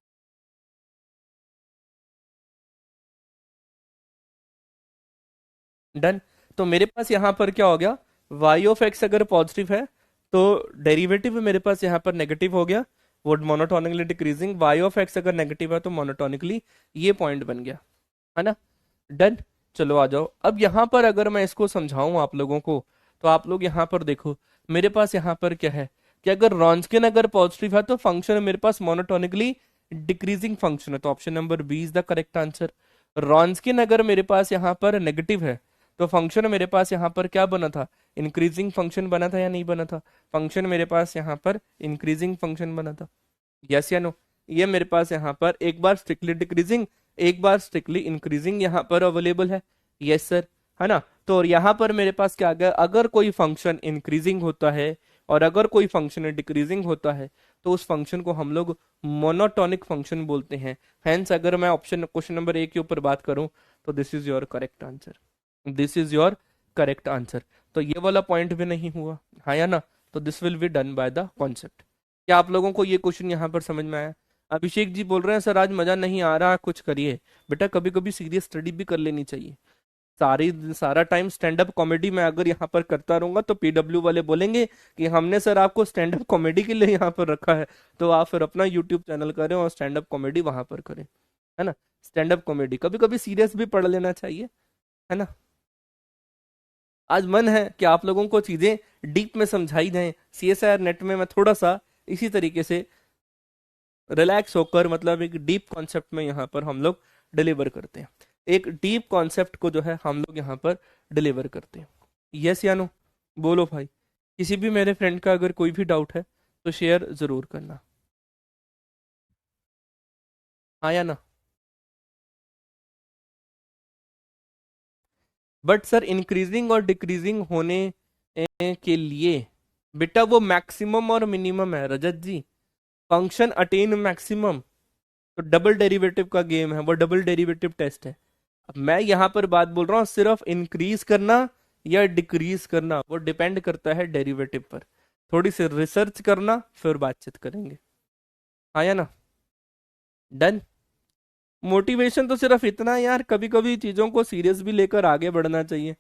डन, तो मेरे पास यहाँ पर क्या हो गया, y ऑफ x अगर पॉजिटिव है तो डेरिवेटिव मेरे पास यहाँ पर नेगेटिव हो गया, वो monotonically decreasing, y of x अगर नेगेटिव है तो मोनोटोनिकली, ये पॉइंट बन गया, है ना? डन, चलो आ जाओ। अब यहाँ पर अगर मैं इसको समझाऊं आप लोगों को, तो आप लोग यहाँ पर देखो, मेरे पास यहाँ पर क्या है कि अगर रॉन्सकिन अगर पॉजिटिव है तो फंक्शन मेरे पास मोनोटोनिकली डिक्रीजिंग फंक्शन है, तो option number b is the correct answer. Wronskian अगर मेरे पास यहाँ पर नेगेटिव है, तो फंक्शन मेरे पास यहाँ पर क्या बना था, इंक्रीजिंग फंक्शन बना था या नहीं बना था, फंक्शन मेरे पास यहाँ पर इंक्रीजिंग फंक्शन बना था। यस या नो? ये मेरे पास यहाँ पर एक बार स्ट्रिक्टली डिक्रीजिंग, एक बार स्ट्रिक्टली इंक्रीजिंग यहाँ पर अवेलेबल है। यस सर, है ना? तो यहाँ पर मेरे पास क्या आ गया, अगर कोई फंक्शन इंक्रीजिंग होता है और अगर कोई फंक्शन डिक्रीजिंग होता है, तो उस फंक्शन को हम लोग मोनोटोनिक फंक्शन बोलते हैं। हेंस अगर मैं ऑप्शन क्वेश्चन नंबर ए के ऊपर बात करूं, तो this is your correct answer, this is your correct answer. तो ये वाला पॉइंट भी नहीं हुआ, हाँ या ना? तो this will be done by the concept. क्या आप लोगों को ये क्वेश्चन यहाँ पर समझ में आया? अभिषेक जी बोल रहे हैं सर आज मजा नहीं आ रहा, कुछ करिए। बेटा कभी कभी सीरियस स्टडी भी कर लेनी चाहिए। सारा टाइम स्टैंड अप कॉमेडी में अगर यहाँ पर करता रहूंगा तो पीडब्ल्यू वाले बोलेंगे कि हमने सर आपको स्टैंड अप कॉमेडी के लिए यहाँ पर रखा है, तो आप फिर अपना यूट्यूब चैनल करें और स्टैंड अप कॉमेडी वहां पर करें, है ना। स्टैंड अप कॉमेडी कभी कभी सीरियस भी पढ़ लेना चाहिए, है ना। आज मन है कि आप लोगों को चीजें डीप में समझाई जाएं। सीएसआईआर नेट में मैं थोड़ा सा इसी तरीके से रिलैक्स होकर, मतलब एक डीप कॉन्सेप्ट में यहाँ पर हम लोग डिलीवर करते हैं। एक डीप कॉन्सेप्ट को जो है हम लोग यहाँ पर डिलीवर करते हैं। यस या नो? बोलो भाई। किसी भी मेरे फ्रेंड का अगर कोई भी डाउट है तो शेयर जरूर करना, हाँ या ना। बट सर इंक्रीजिंग और डिक्रीजिंग होने के लिए बेटा वो मैक्सिमम और मिनिमम है रजत जी। फंक्शन अटेन मैक्सिमम तो डबल डेरिवेटिव का गेम है, वो डबल डेरिवेटिव टेस्ट है। अब मैं यहाँ पर बात बोल रहा हूँ सिर्फ इंक्रीज करना या डिक्रीज करना, वो डिपेंड करता है डेरिवेटिव पर। थोड़ी सी रिसर्च करना फिर बातचीत करेंगे, हाँ या ना। डन। मोटिवेशन तो सिर्फ इतना है यार, कभी कभी चीजों को सीरियस भी लेकर आगे बढ़ना चाहिए,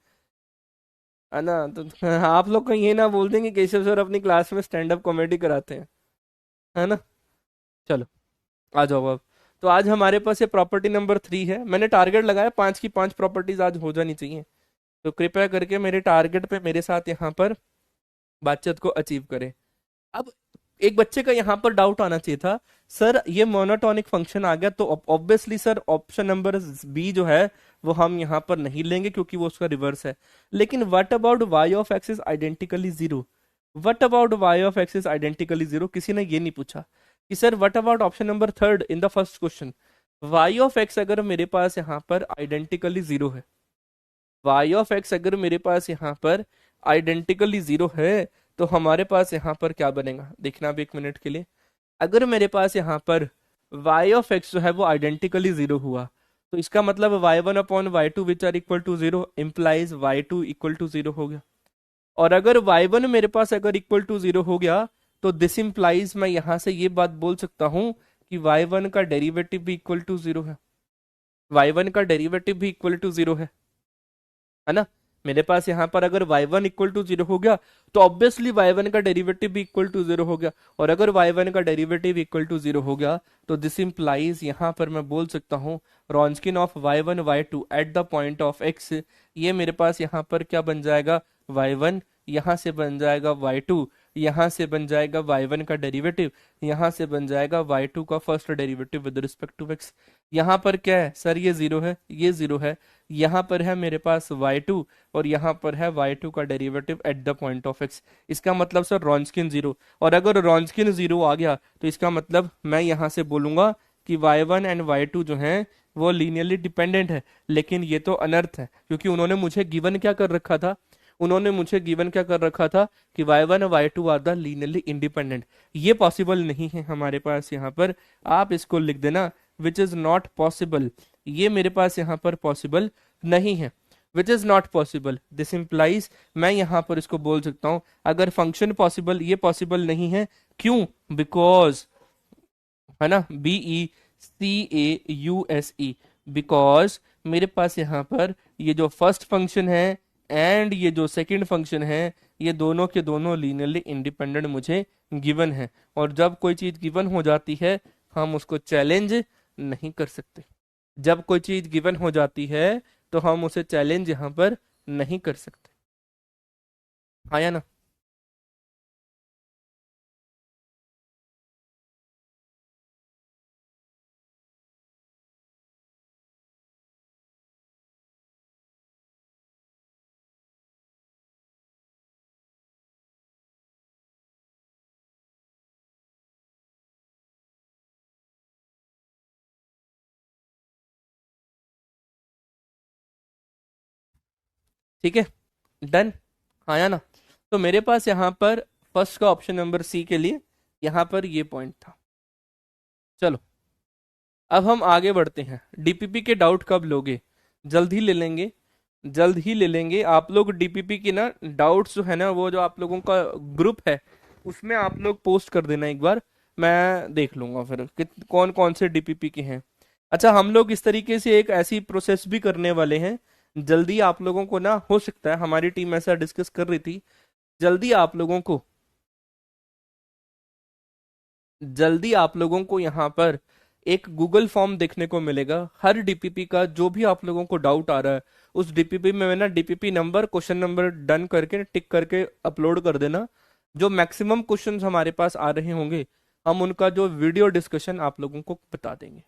है ना। तो आप लोग कहीं ये ना बोल देंगे केशव सर अपनी क्लास में स्टैंड अप कॉमेडी कराते हैं, है ना। चलो आ जाओ अब। तो आज हमारे पास ये प्रॉपर्टी नंबर 3 है। मैंने टारगेट लगाया 5 की 5 प्रॉपर्टीज आज हो जानी चाहिए, तो कृपया करके मेरे टारगेट पे मेरे साथ यहाँ पर बातचीत को अचीव करें। अब एक बच्चे का यहाँ पर डाउट आना चाहिए था, सर ये मोनोटोनिक फंक्शन आ गया तो obviously sir option number B जो है वो हम यहाँ पर नहीं लेंगे क्योंकि वो उसका रिवर्स है। लेकिन what about y of x is identically zero? What about y of x is identically zero? किसी ने ये नहीं पूछा कि sir what about option number third in the first question, y of x अगर मेरे पास यहाँ पर आइडेंटिकली जीरो है, वाई ऑफ एक्स अगर मेरे पास यहाँ पर आइडेंटिकली जीरो है तो हमारे पास यहाँ पर क्या बनेगा देखना अब एक मिनट के लिए। अगर मेरे पास यहाँ पर वाई ऑफ एक्स जो है वो आइडेंटिकली जीरो हुआ तो इसका मतलब y one upon y two which are equal to zero implies y two equal to zero हो गया। और अगर वाई वन मेरे पास अगर इक्वल टू जीरो हो गया तो दिस इम्प्लाइज मैं यहां से ये बात बोल सकता हूं कि वाई वन का डेरिवेटिव भी इक्वल टू जीरो है, वाई वन का डेरिवेटिव भी इक्वल टू जीरो है ना। मेरे पास यहाँ पर अगर y1 इक्वल टू जीरो हो गया तो ऑब्वियसली y1 का डेरिवेटिव भी इक्वल टू जीरो हो गया, और अगर y1 का डेरिवेटिव इक्वल टू जीरो हो गया तो दिस इंप्लाइज यहाँ पर मैं बोल सकता हूँ Wronskian of y1 y2 at the point of x, ये मेरे पास यहाँ पर क्या बन जाएगा y1, यहाँ से बन जाएगा y2, यहाँ से बन जाएगा y1 का डेरिवेटिव, यहाँ से बन जाएगा y2 का first derivative with respect to x। यहाँ पर क्या है सर ये जीरो है, ये जीरो है, यहाँ पर है मेरे पास y2 और यहाँ पर है y2 का derivative at the point of x। इसका मतलब सर रॉन्सकिन जीरो, और अगर रॉन्सकिन जीरो आ गया तो इसका मतलब मैं यहाँ से बोलूंगा कि y1 एंड y2 जो हैं वो लीनियरली डिपेंडेंट है। लेकिन ये तो अनर्थ है क्योंकि उन्होंने मुझे गिवन क्या कर रखा था, उन्होंने मुझे गिवन क्या कर रखा था कि y1 और y2 are the linearly independent. ये पॉसिबल नहीं है हमारे पास यहाँ पर, आप इसको लिख देना विच इज नॉट पॉसिबल, ये मेरे पास यहाँ पर पॉसिबल नहीं है, विच is not possible. This implies मैं यहाँ पर इसको बोल सकता हूँ अगर फंक्शन पॉसिबल, ये पॉसिबल नहीं है, क्यों? बिकॉज, है ना, BECAUSE, बिकॉज मेरे पास यहाँ पर ये जो फर्स्ट फंक्शन है एंड ये जो सेकंड फंक्शन है ये दोनों के दोनों लीनियरली इंडिपेंडेंट मुझे गिवन है, और जब कोई चीज गिवन हो जाती है हम उसको चैलेंज नहीं कर सकते। जब कोई चीज गिवन हो जाती है तो हम उसे चैलेंज यहाँ पर नहीं कर सकते, आया ना। ठीक है, डन, आया ना। तो मेरे पास यहाँ पर फर्स्ट का ऑप्शन नंबर सी के लिए यहाँ पर ये पॉइंट था। चलो अब हम आगे बढ़ते हैं। डीपीपी के डाउट कब लोगे? जल्द ही ले लेंगे, जल्द ही ले लेंगे। आप लोग डीपीपी की ना डाउट्स जो है ना, वो जो आप लोगों का ग्रुप है उसमें आप लोग पोस्ट कर देना एक बार, मैं देख लूंगा फिर कि कौन कौन से डीपीपी के हैं। अच्छा, हम लोग इस तरीके से एक ऐसी प्रोसेस भी करने वाले हैं, जल्दी आप लोगों को ना, हो सकता है हमारी टीम ऐसा डिस्कस कर रही थी, जल्दी आप लोगों को जल्दी आप लोगों को यहाँ पर एक गूगल फॉर्म देखने को मिलेगा। हर डीपीपी का जो भी आप लोगों को डाउट आ रहा है, उस डीपीपी में ना DPP number, question number done करके टिक करके अपलोड कर देना। जो मैक्सिमम क्वेश्चंस हमारे पास आ रहे होंगे, हम उनका जो वीडियो डिस्कशन आप लोगों को बता देंगे।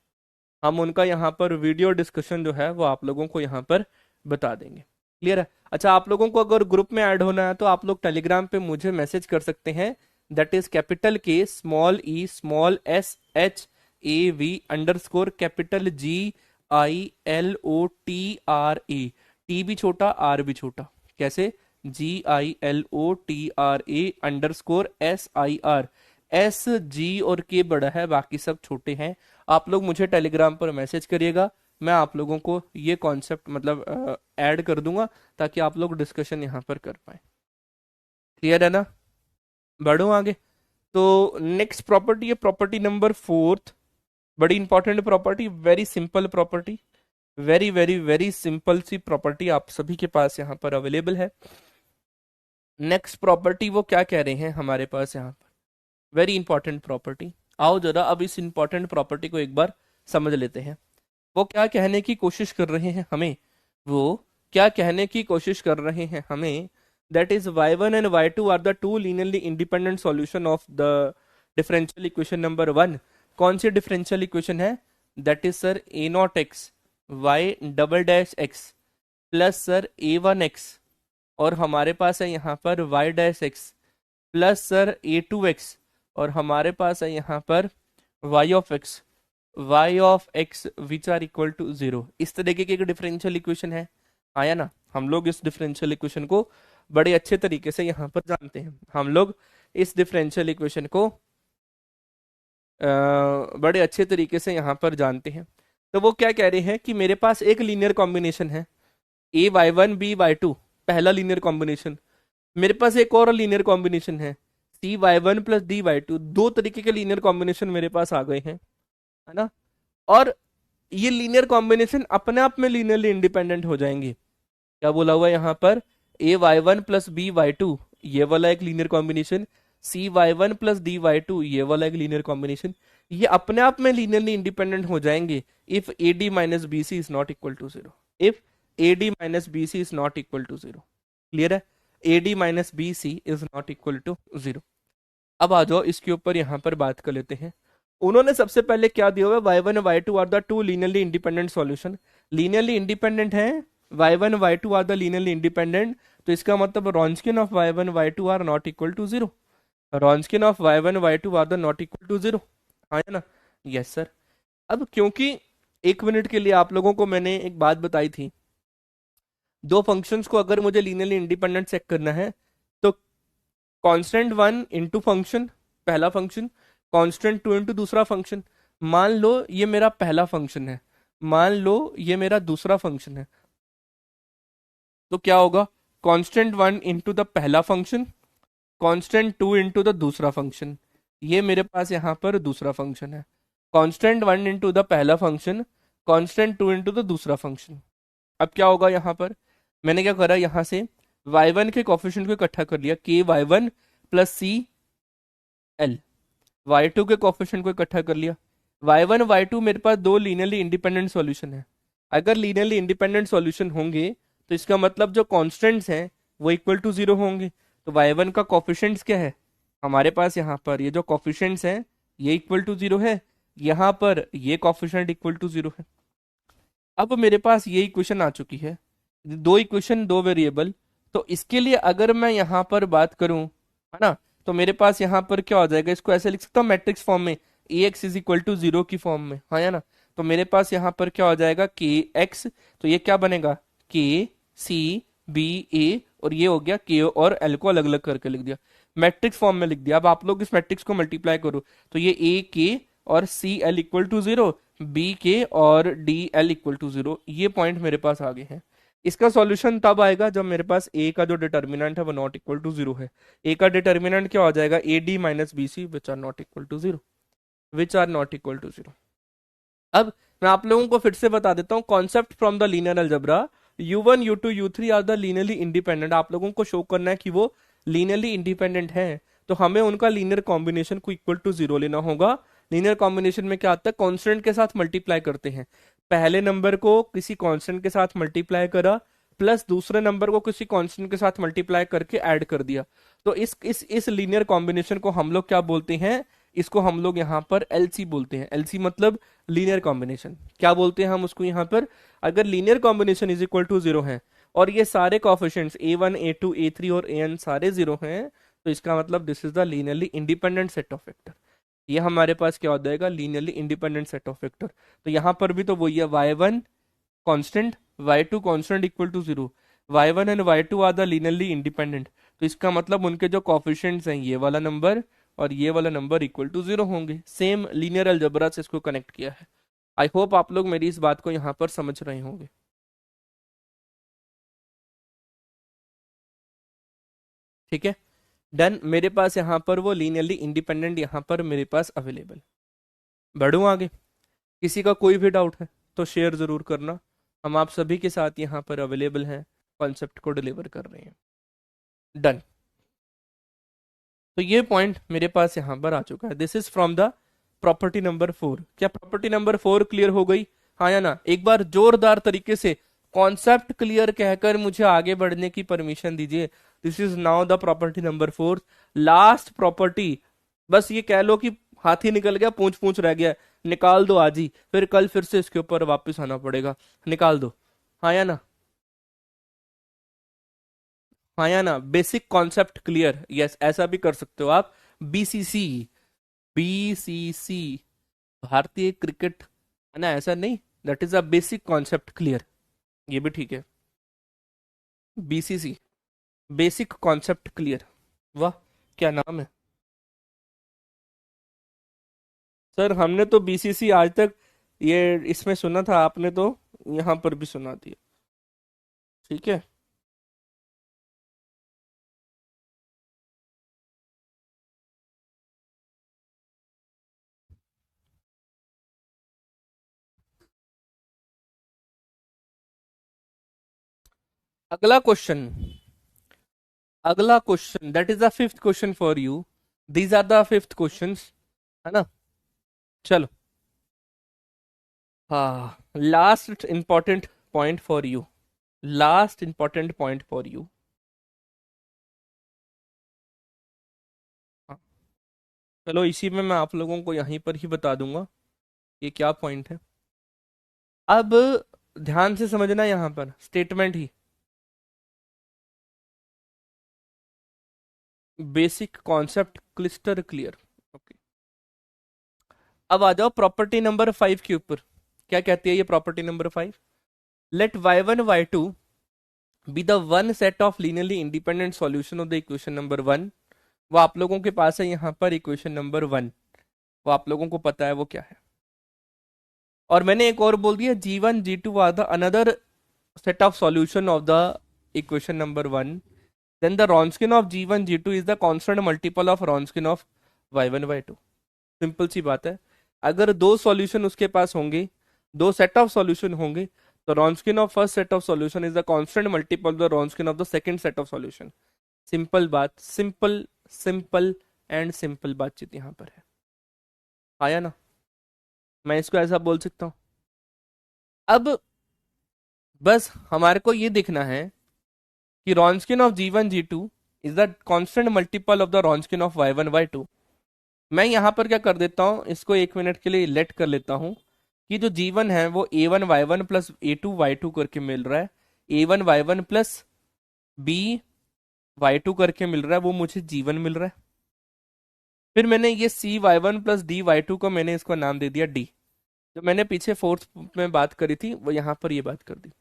हम उनका यहाँ पर वीडियो डिस्कशन जो है वो आप लोगों को यहाँ पर बता देंगे। क्लियर है? अच्छा, आप लोगों को अगर ग्रुप में ऐड होना है तो आप लोग टेलीग्राम पे मुझे मैसेज कर सकते हैं। That is capital K small E small S H A V underscore capital G I L O T R A, T भी छोटा आर भी छोटा, कैसे? GILOTRA_SIR, एस जी और के बड़ा है, बाकी सब छोटे हैं। आप लोग मुझे टेलीग्राम पर मैसेज करिएगा, मैं आप लोगों को ये कॉन्सेप्ट मतलब ऐड कर दूंगा ताकि आप लोग डिस्कशन यहाँ पर कर पाए। क्लियर है ना? बढ़ो आगे। तो नेक्स्ट प्रॉपर्टी है प्रॉपर्टी नंबर फोर्थ, बड़ी important property, very simple property, very very very simple सी प्रॉपर्टी आप सभी के पास यहाँ पर अवेलेबल है। नेक्स्ट प्रॉपर्टी वो क्या कह रहे हैं हमारे पास यहाँ पर, वेरी इंपॉर्टेंट प्रॉपर्टी। आओ जरा अब इस इंपॉर्टेंट प्रॉपर्टी को एक बार समझ लेते हैं। वो क्या कहने की कोशिश कर रहे हैं हमें, वो क्या कहने की कोशिश कर रहे हैं हमें, that is y1 and y2 are the two linearly independent solution of the differential equation number 1। कौन सी डिफरेंशियल इक्वेशन है? That is sir a not x y double dash x plus sir a1x, और हमारे पास है यहाँ पर y dash x plus sir a2x, और हमारे पास है यहाँ पर y of x which are equal to 0। इस तरीके की एक डिफरेंशियल इक्वेशन है, आया ना? हम लोग इस डिफरेंशियल इक्वेशन को बड़े अच्छे तरीके से यहाँ पर जानते हैं। हम लोग इस डिफरेंशियल इक्वेशन को बड़े अच्छे तरीके से यहाँ पर जानते हैं। तो वो क्या कह रहे हैं कि मेरे पास एक लीनियर कॉम्बिनेशन है AY1 B Y2, पहला लीनियर कॉम्बिनेशन। मेरे पास एक और लीनियर कॉम्बिनेशन है CY1 प्लस DY2, दो तरीके के लीनियर कॉम्बिनेशन मेरे पास आ गए हैं, है ना? और ये लीनियर कॉम्बिनेशन अपने आप में लीनियरली इंडिपेंडेंट हो जाएंगे। क्या बोला हुआ है यहाँ पर? AY1 प्लस BY2 ये वाला एक linear combination, CY1 plus DY2 ये वाला एक लीनियर कॉम्बिनेशन, ये अपने आप में लीनियरली इंडिपेंडेंट हो जाएंगे if AD minus BC is not equal to 0। If AD minus BC is not equal to 0। Clear है? AD minus BC is not equal to 0। अब आ जाओ इसके ऊपर यहाँ पर बात कर लेते हैं। उन्होंने सबसे पहले क्या दिया हुआ है? y1 y2 are the two linearly independent solution. Linearly independent है, y1 y2 are the linearly independent, तो इसका मतलब Wronskian of y1 y2 are not equal to 0। Wronskian of y1 y2 are the not equal to 0, है ना? Yes sir. अब क्योंकि एक मिनट के लिए आप लोगों को मैंने एक बात बताई थी, दो फंक्शंस को अगर मुझे लीनियरली इंडिपेंडेंट चेक करना है तो कांस्टेंट 1 इंटू फंक्शन, पहला फंक्शन, कांस्टेंट 2 इंटू दूसरा फंक्शन। मान लो ये मेरा पहला फंक्शन है, मान लो ये मेरा दूसरा फंक्शन है, तो क्या होगा? कांस्टेंट 1 इंटू द पहला फंक्शन, कांस्टेंट 2 इंटू द दूसरा फंक्शन। ये मेरे पास यहाँ पर दूसरा फंक्शन है। कांस्टेंट 1 इंटू द पहला फंक्शन, कांस्टेंट 2 इंटू द दूसरा फंक्शन। अब क्या होगा यहाँ पर? मैंने क्या करा, यहाँ से y1 के कोफिशिएंट को इकट्ठा कर लिया, k y1 plus C L, y2 के कोफिशिएंट को इकट्ठा कर लिया। y1 y2 मेरे पास दो लीनियरली इंडिपेंडेंट सॉल्यूशन है। अगर लीनियरली इंडिपेंडेंट सॉल्यूशन होंगे तो इसका मतलब जो कांस्टेंट्स हैं वो इक्वल टू 0 होंगे। तो y1 का कोफिशिएंट्स क्या है हमारे पास? यहाँ पर ये जो कोफिशिएंट्स हैं ये इक्वल टू 0 है, यहाँ पर ये कोफिशिएंट इक्वल टू 0 है। अब मेरे पास ये इक्वेशन आ चुकी है, दो इक्वेशन दो वेरिएबल। तो इसके लिए अगर मैं यहाँ पर बात करूं, है ना, तो मेरे पास यहाँ पर क्या हो जाएगा? इसको ऐसे लिख सकता हूँ मैट्रिक्स फॉर्म में, AX इज इक्वल टू 0 की फॉर्म में, हाँ, है ना? तो मेरे पास यहाँ पर क्या हो जाएगा? KX, तो ये क्या बनेगा? KCBA, और ये हो गया K और L को अलग अलग करके लिख दिया, मैट्रिक्स फॉर्म में लिख दिया। अब आप लोग इस मैट्रिक्स को मल्टीप्लाई करो तो ये AK और CL इक्वल टू 0, BK और DL इक्वल टू 0, ये पॉइंट मेरे पास आ गए हैं। इसका सॉल्यूशन तब आएगा जब मेरे पास ए का जो डिटर्मिनेंट है वो नॉट इक्वल टू जीरो है। ए का डिटर्मिनेंट क्या हो जाएगा, A D minus B C which are not equal to zero, which are not equal to zero. अब मैं आप लोगों को फिर से बता देता हूँ concept from the linear algebra. u1 u2 u3 are the linearly independent. आप लोगों को शो करना है कि वो लीनियरली इंडिपेंडेंट हैं, तो हमें उनका लीनियर कॉम्बिनेशन को इक्वल टू जीरो लेना होगा। लीनियर कॉम्बिनेशन में क्या आता है, कांस्टेंट के साथ मल्टीप्लाई करते हैं। पहले नंबर को किसी कांस्टेंट के साथ मल्टीप्लाई करा, प्लस दूसरे नंबर को किसी कांस्टेंट के साथ मल्टीप्लाई करके ऐड कर दिया। तो इस लीनियर कॉम्बिनेशन को हम लोग क्या बोलते हैं, इसको हम लोग यहाँ पर एलसी बोलते हैं। एलसी मतलब लीनियर कॉम्बिनेशन। क्या बोलते हैं हम उसको यहाँ पर, अगर linear combination is equal to zero है और ये सारे कॉफिशिएंट्स a1 a2 a3 और an सारे जीरो हैं, तो इसका मतलब this is the linearly independent set of vector. ये हमारे पास क्या हो जाएगा, linearly independent set of vector. तो यहाँ पर भी तो वही है, y1 constant y2 constant equal to zero, y1 and y2 are the linearly independent. तो इसका मतलब उनके जो कॉफिशिएंट्स हैं ये वाला नंबर और ये वाला नंबर इक्वल टू जीरो होंगे। सेम लीनियर अलजेब्रा से इसको कनेक्ट किया है। आई होप आप लोग मेरी इस बात को यहाँ पर समझ रहे होंगे। ठीक है, डन। मेरे पास यहाँ पर वो लीनियरली इंडिपेंडेंट यहाँ पर मेरे पास अवेलेबल। बढ़ूँ आगे, किसी का कोई भी डाउट है तो शेयर जरूर करना। हम आप सभी के साथ यहाँ पर अवेलेबल हैं, कॉन्सेप्ट को डिलीवर कर रहे हैं। डन। तो ये पॉइंट मेरे पास यहाँ पर आ चुका है। This is from the property number 4। क्या प्रॉपर्टी नंबर 4 क्लियर हो गई, हाँ या ना? एक बार जोरदार तरीके से कॉन्सेप्ट क्लियर कहकर मुझे आगे बढ़ने की परमिशन दीजिए। This is now the property number 4, last property. बस ये कह लो कि हाथी निकल गया, पूंछ पूंछ रह गया, निकाल दो आज ही, फिर कल फिर से इसके ऊपर वापस आना पड़ेगा। निकाल दो, हाँ या ना? हाँ या ना? बेसिक कॉन्सेप्ट क्लियर, यस, ऐसा भी कर सकते हो आप। बीसीसी, बीसीसी भारतीय क्रिकेट, है ना? ऐसा नहीं, that is a basic concept clear, ये भी ठीक है। बीसीसी, बेसिक कॉन्सेप्ट क्लियर, वाह क्या नाम है सर। हमने तो बीसीसी आज तक ये इसमें सुना था, आपने तो यहाँ पर भी सुना दिया। ठीक है, अगला क्वेश्चन, अगला question, that is the fifth question for you. These are the fifth questions, है ना? चलो, हाँ, last important point for you, last important point for you. चलो इसी में मैं आप लोगों को यहीं पर ही बता दूंगा ये क्या पॉइंट है। अब ध्यान से समझना, यहाँ पर स्टेटमेंट ही, बेसिक कॉन्सेप्ट क्लिस्टर क्लियर। ओके, अब आ जाओ प्रॉपर्टी नंबर 5 के ऊपर। क्या कहती है ये property number 5? Let y1 y2 be the one set of linearly independent solution of the equation number 1। वो आप लोगों के पास है यहाँ पर इक्वेशन नंबर 1, वो आप लोगों को पता है वो क्या है। और मैंने एक और बोल दिया, g1 g2 are the another set of solution of the equation number 1, then the Wronskian of g1 g2 is the constant multiple of Wronskian of y1 y2। Simple सी बात है, अगर दो सॉल्यूशन उसके पास होंगे, दो सेट ऑफ सॉल्यूशन होंगे, तो Wronskian of first set of solution is the constant multiple of the Wronskian of the second set of solution। Simple बात, सिंपल सिंपल एंड सिंपल बातचीत यहाँ पर है, आया ना? मैं इसको ऐसा बोल सकता हूँ। अब बस हमारे को ये देखना है कि Wronskian of g1 g2 is the constant multiple of the Wronskian of y1 y2। मैं यहाँ पर क्या कर देता हूँ, इसको एक मिनट के लिए लेट कर लेता हूँ कि जो g1 है वो a1 y1 plus a2 y2 करके मिल रहा है, a1 y1 plus b y2 करके मिल रहा है, वो मुझे g1 मिल रहा है। फिर मैंने ये c y1 plus d y2 को मैंने इसको नाम दे दिया d। जो मैंने पीछे फोर्थ में बात करी थी वो यहाँ पर ये बात कर दी।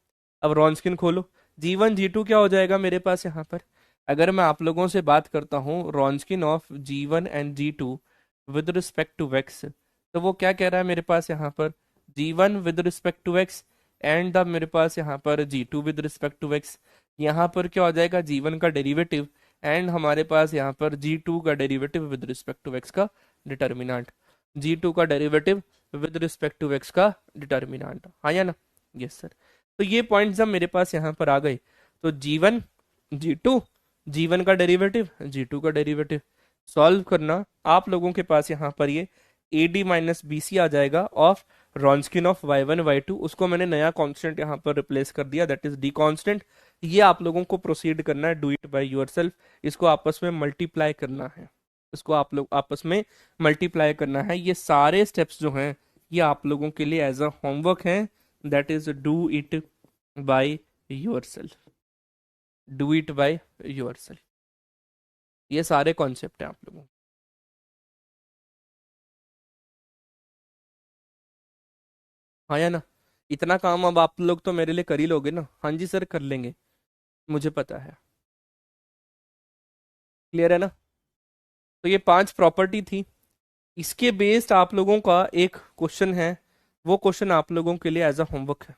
अब Wronskian खोलो, g1 g2 क्या हो जाएगा मेरे पास यहाँ पर? अगर मैं आप लोगों से बात करता हूँ Wronskian of g1 and g2 with respect to x, तो वो क्या कह रहा है मेरे पास यहाँ पर? g1 with respect to x and the मेरे पास यहाँ पर g2 with respect to x, यहाँ पर क्या हो जाएगा g1 का डेरिवेटिव एंड हमारे पास यहाँ पर g2 का derivative with respect to x का डिटर्मिनेंट, g2 का derivative with respect to x का डिटर्मिनेंट, हाँ या ना? Yes sir. तो ये पॉइंट जब मेरे पास यहाँ पर आ गए तो g1 g2, g1 का डेरिवेटिव g2 का डेरिवेटिव सॉल्व करना, आप लोगों के पास यहाँ पर ये AD माइनस BC आ जाएगा ऑफ रॉन्स्किन ऑफ y1 y2, उसको मैंने नया कांस्टेंट यहाँ पर रिप्लेस कर दिया, दैट इज डी कांस्टेंट। ये आप लोगों को प्रोसीड करना है, डू इट बाय योरसेल्फ, इसको आपस में मल्टीप्लाई करना है, इसको आप लोग आपस में मल्टीप्लाई करना है। ये सारे स्टेप्स जो हैं ये आप लोगों के लिए एज अ होमवर्क हैं, that is do it by yourself, do it by yourself, ये सारे कॉन्सेप्ट हैं आप लोगों। हाँ या ना? इतना काम अब आप लोग तो मेरे लिए कर ही लोगे ना? हाँ जी सर कर लेंगे, मुझे पता है। क्लियर है ना? तो ये 5 प्रॉपर्टी थी, इसके बेस्ड आप लोगों का एक क्वेश्चन है, वो क्वेश्चन आप लोगों के लिए एज अ होमवर्क है,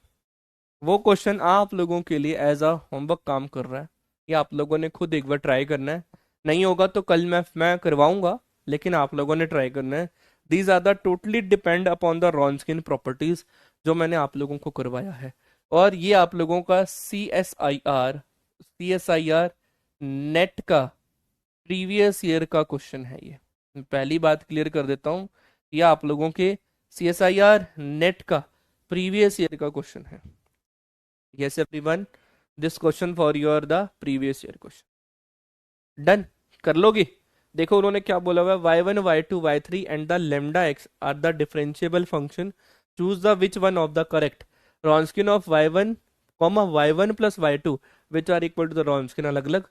वो क्वेश्चन आप लोगों के लिए एज अ होमवर्क काम कर रहा है। ये आप लोगों ने खुद एक बार ट्राई करना है, नहीं होगा तो कल मैं करवाऊंगा, लेकिन आप लोगों ने ट्राई करना है। These are the totally depend upon the Wronskian properties जो मैंने आप लोगों को करवाया है, और ये आप लोगों का C S I R NET का प्रीवियस ईयर का क्वेश्चन है। ये मैं पहली बात क्लियर कर देता हूँ, ये आप लोगों के CSIR नेट का प्रीवियस ईयर का क्वेश्चन है। Yes everyone, this question for your the previous year question. Done, कर लोगे? देखो उन्होंने क्या बोला हुआ है, y1 y2 y3 and the lambda x are the differentiable function, choose the which one of the correct Wronskian of y1 y1 plus y2 which are equal to the Wronskian अलग अलग,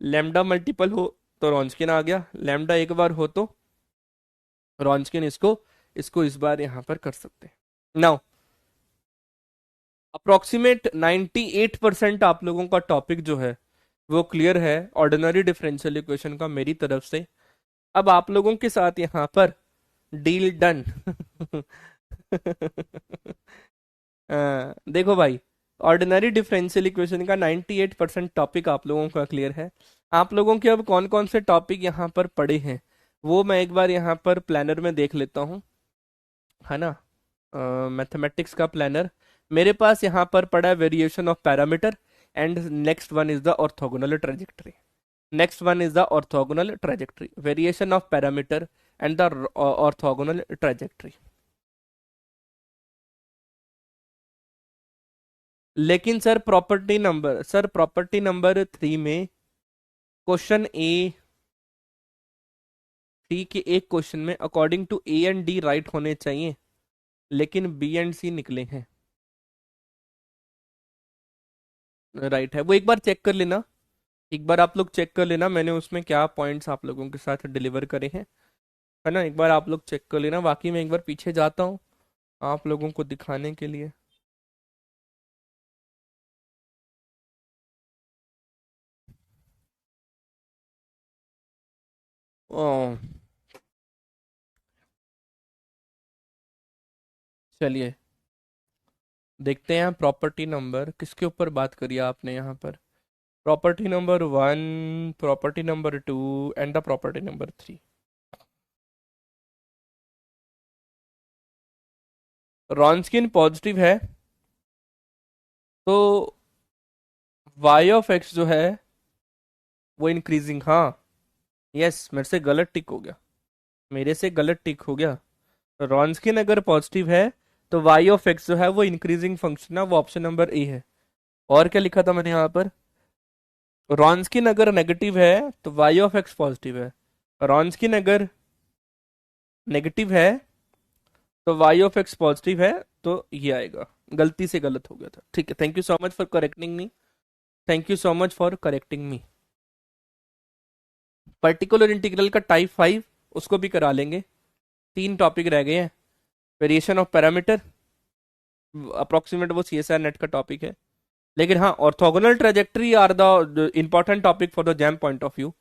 लैम्डा मल्टीपल हो तो रॉन्स्किन आ गया, लैम्डा एक बार हो तो रॉन्स्किन, इसको इसको इस बार यहां पर कर सकते हैं। नाउ अप्रोक्सीमेट 98% आप लोगों का टॉपिक जो है वो क्लियर है ऑर्डिनरी डिफरेंशियल इक्वेशन का मेरी तरफ से। अब आप लोगों के साथ यहाँ पर डील डन देखो भाई, ऑर्डिनरी डिफरेंशियल इक्वेशन का 98% टॉपिक आप लोगों का क्लियर है। आप लोगों के अब कौन कौन से टॉपिक यहाँ पर पढ़े हैं वो मैं एक बार यहाँ पर प्लानर में देख लेता हूँ, है ना? मैथमेटिक्स का प्लानर मेरे पास यहाँ पर पड़ा है, variation of parameter and next one is the orthogonal trajectory, next one is the orthogonal trajectory, variation of parameter and the orthogonal trajectory. लेकिन सर प्रॉपर्टी नंबर 3 में क्वेश्चन ए 3 के एक क्वेश्चन में according to A and D right होने चाहिए, लेकिन बी एंड सी निकले हैं राइट है। वो एक बार चेक कर लेना, एक बार आप लोग चेक कर लेना मैंने उसमें क्या पॉइंट्स आप लोगों के साथ डिलीवर करे हैं, है ना? एक बार आप लोग चेक कर लेना, बाकी मैं एक बार पीछे जाता हूँ आप लोगों को दिखाने के लिए। ओ चलिए देखते हैं प्रॉपर्टी नंबर किसके ऊपर बात करी आपने यहाँ पर, property number 1, property number 2 and the property number 3। Wronskian positive है तो y ऑफ x जो है वो इंक्रीजिंग, हाँ यस मेरे से गलत टिक हो गया, मेरे से गलत टिक हो गया। रॉन्स्किन अगर पॉजिटिव है तो y ऑफ x जो है वो इंक्रीजिंग फंक्शन है, वो ऑप्शन नंबर ए है। और क्या लिखा था मैंने यहाँ पर, रॉन्स्किन अगर नेगेटिव है तो y ऑफ x पॉजिटिव है, रॉन्स्किन अगर नेगेटिव है तो y ऑफ x पॉजिटिव है, तो ये आएगा, गलती से गलत हो गया था। ठीक है, thank you so much for correcting me, thank you so much for correcting me. Particular integral का टाइप 5 उसको भी करा लेंगे, 3 टॉपिक रह गए हैं, वेरिएशन ऑफ पैरामीटर अप्रोक्सीमेट वो CSI नेट का टॉपिक है, लेकिन हाँ orthogonal trajectory are the important topic for the JAM point of view,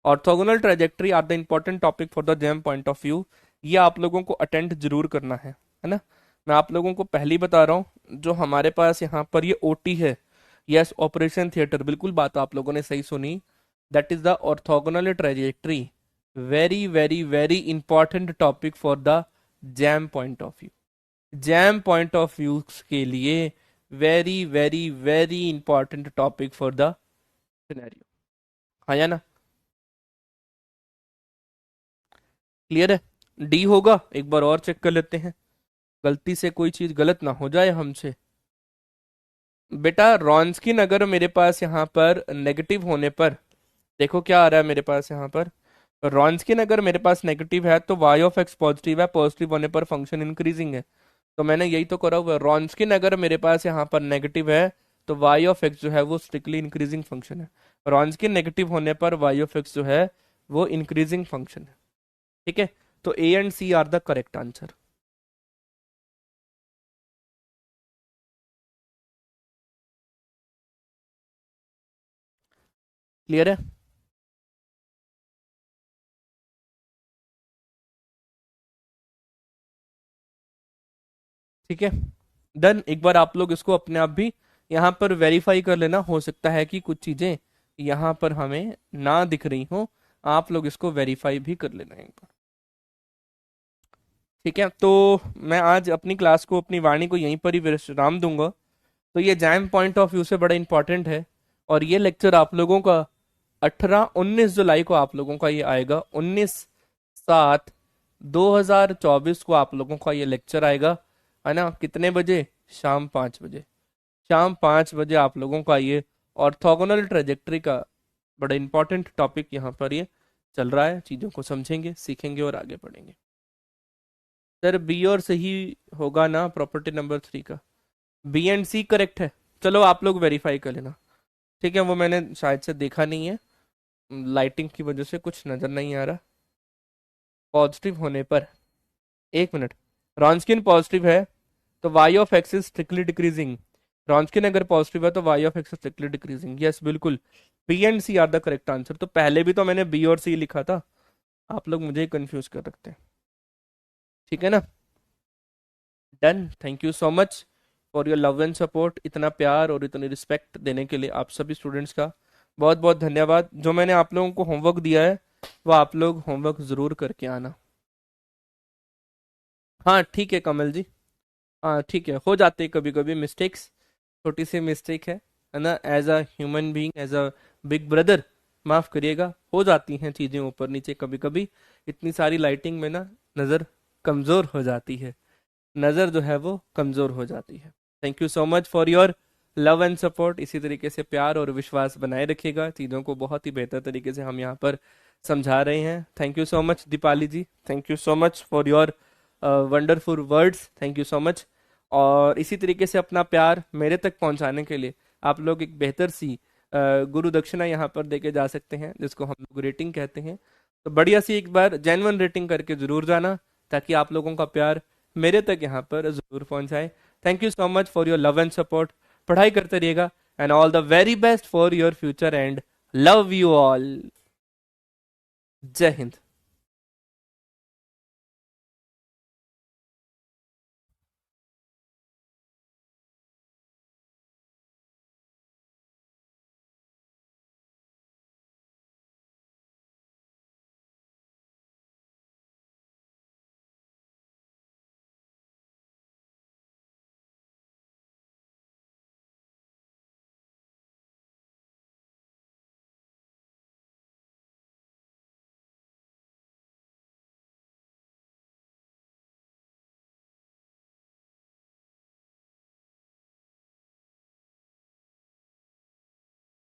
orthogonal trajectory are the important topic for the JAM point of view. ये आप लोगों को अटेंड जरूर करना है ना? मैं आप लोगों को पहले ही बता रहा हूँ, जो हमारे पास यहाँ पर ये ओटी है, यस ऑपरेशन थिएटर, बिल्कुल बात आप लोगों ने सही सुनी। That is the orthogonal trajectory, very very very important topic for the JAM point of view. Jam point of view के लिए very very very important topic for the scenario, हाँ या ना? क्लियर है? डी होगा, एक बार और चेक कर लेते हैं, गलती से कोई चीज गलत ना हो जाए हमसे। बेटा रॉन्स्किन अगर मेरे पास यहाँ पर नेगेटिव होने पर, देखो क्या आ रहा है मेरे पास यहाँ पर, रॉन्स्किन अगर मेरे पास नेगेटिव है तो वाई ऑफ एक्स पॉजिटिव है, पॉजिटिव होने पर फंक्शन इंक्रीजिंग है। तो मैंने यही तो करा हुआ है, रॉन्स्किन अगर मेरे पास यहाँ पर नेगेटिव है तो वाई ऑफ एक्स जो है वो स्ट्रिक्टली इंक्रीजिंग फंक्शन है। रॉन्स्किन नेगेटिव होने पर वाई ऑफ एक्स जो है वो इंक्रीजिंग फंक्शन है। ठीक है, तो A and C are the correct answer. Clear है? ठीक है, डन। एक बार आप लोग इसको अपने आप भी यहाँ पर वेरीफाई कर लेना, हो सकता है कि कुछ चीजें यहाँ पर हमें ना दिख रही हो, आप लोग इसको वेरीफाई भी कर लेना एक बार। ठीक है, तो मैं आज अपनी क्लास को, अपनी वाणी को यहीं पर ही विराम दूंगा। तो ये जैम पॉइंट ऑफ व्यू से बड़ा इंपॉर्टेंट है, और ये लेक्चर आप लोगों का 18-19 जुलाई को आप लोगों का ये आएगा, 19/7/2024 को आप लोगों का ये लेक्चर आएगा, है ना? कितने बजे? शाम 5 बजे। शाम 5 बजे आप लोगों का ये ऑर्थोगोनल ट्रेजेक्ट्री का बड़ा इंपॉर्टेंट टॉपिक यहाँ पर ये चल रहा है। चीज़ों को समझेंगे, सीखेंगे और आगे बढ़ेंगे। सर बी और सही होगा ना प्रॉपर्टी नंबर 3 का? बी एंड सी करेक्ट है, चलो आप लोग वेरीफाई कर लेना। ठीक है, वो मैंने शायद से देखा नहीं है, लाइटिंग की वजह से कुछ नज़र नहीं आ रहा। पॉजिटिव होने पर, एक मिनट, रॉन्स्किन पॉजिटिव है तो y of x is strictly decreasing. Wronskian अगर पॉजिटिव है तो y of x is strictly decreasing, yes बिल्कुल। B and C are the correct answer. तो पहले भी तो मैंने बी और सी लिखा था, आप लोग मुझे कंफ्यूज कर रखते हैं। ठीक है ना? Done. Thank you so much for your love and support, इतना प्यार और इतनी रिस्पेक्ट देने के लिए आप सभी स्टूडेंट्स का बहुत बहुत धन्यवाद। जो मैंने आप लोगों को होमवर्क दिया है वो आप लोग होमवर्क ज़रूर करके आना। हाँ ठीक है कमल जी, हाँ ठीक है, हो जाते कभी कभी मिस्टेक्स, छोटी सी मिस्टेक है ना? As a human being, as a big brother माफ करिएगा, हो जाती हैं चीजें ऊपर नीचे कभी कभी। इतनी सारी लाइटिंग में ना नजर कमजोर हो जाती है, नजर जो है वो कमजोर हो जाती है। Thank you so much for your love and support. इसी तरीके से प्यार और विश्वास बनाए रखिएगा, चीज़ों को बहुत ही बेहतर तरीके से हम यहाँ पर समझा रहे हैं। Thank you so much Deepali ji, thank you so much for your wonderful words, thank you so much. और इसी तरीके से अपना प्यार मेरे तक पहुंचाने के लिए आप लोग एक बेहतर सी गुरु दक्षिणा यहाँ पर देके जा सकते हैं, जिसको हम लोग रेटिंग कहते हैं। तो बढ़िया सी एक बार जेन्युइन रेटिंग करके जरूर जाना, ताकि आप लोगों का प्यार मेरे तक यहाँ पर जरूर पहुंचाए। Thank you so much for your love and support. पढ़ाई करते रहिएगा, and all the very best for your future, and love you all. जय हिंद।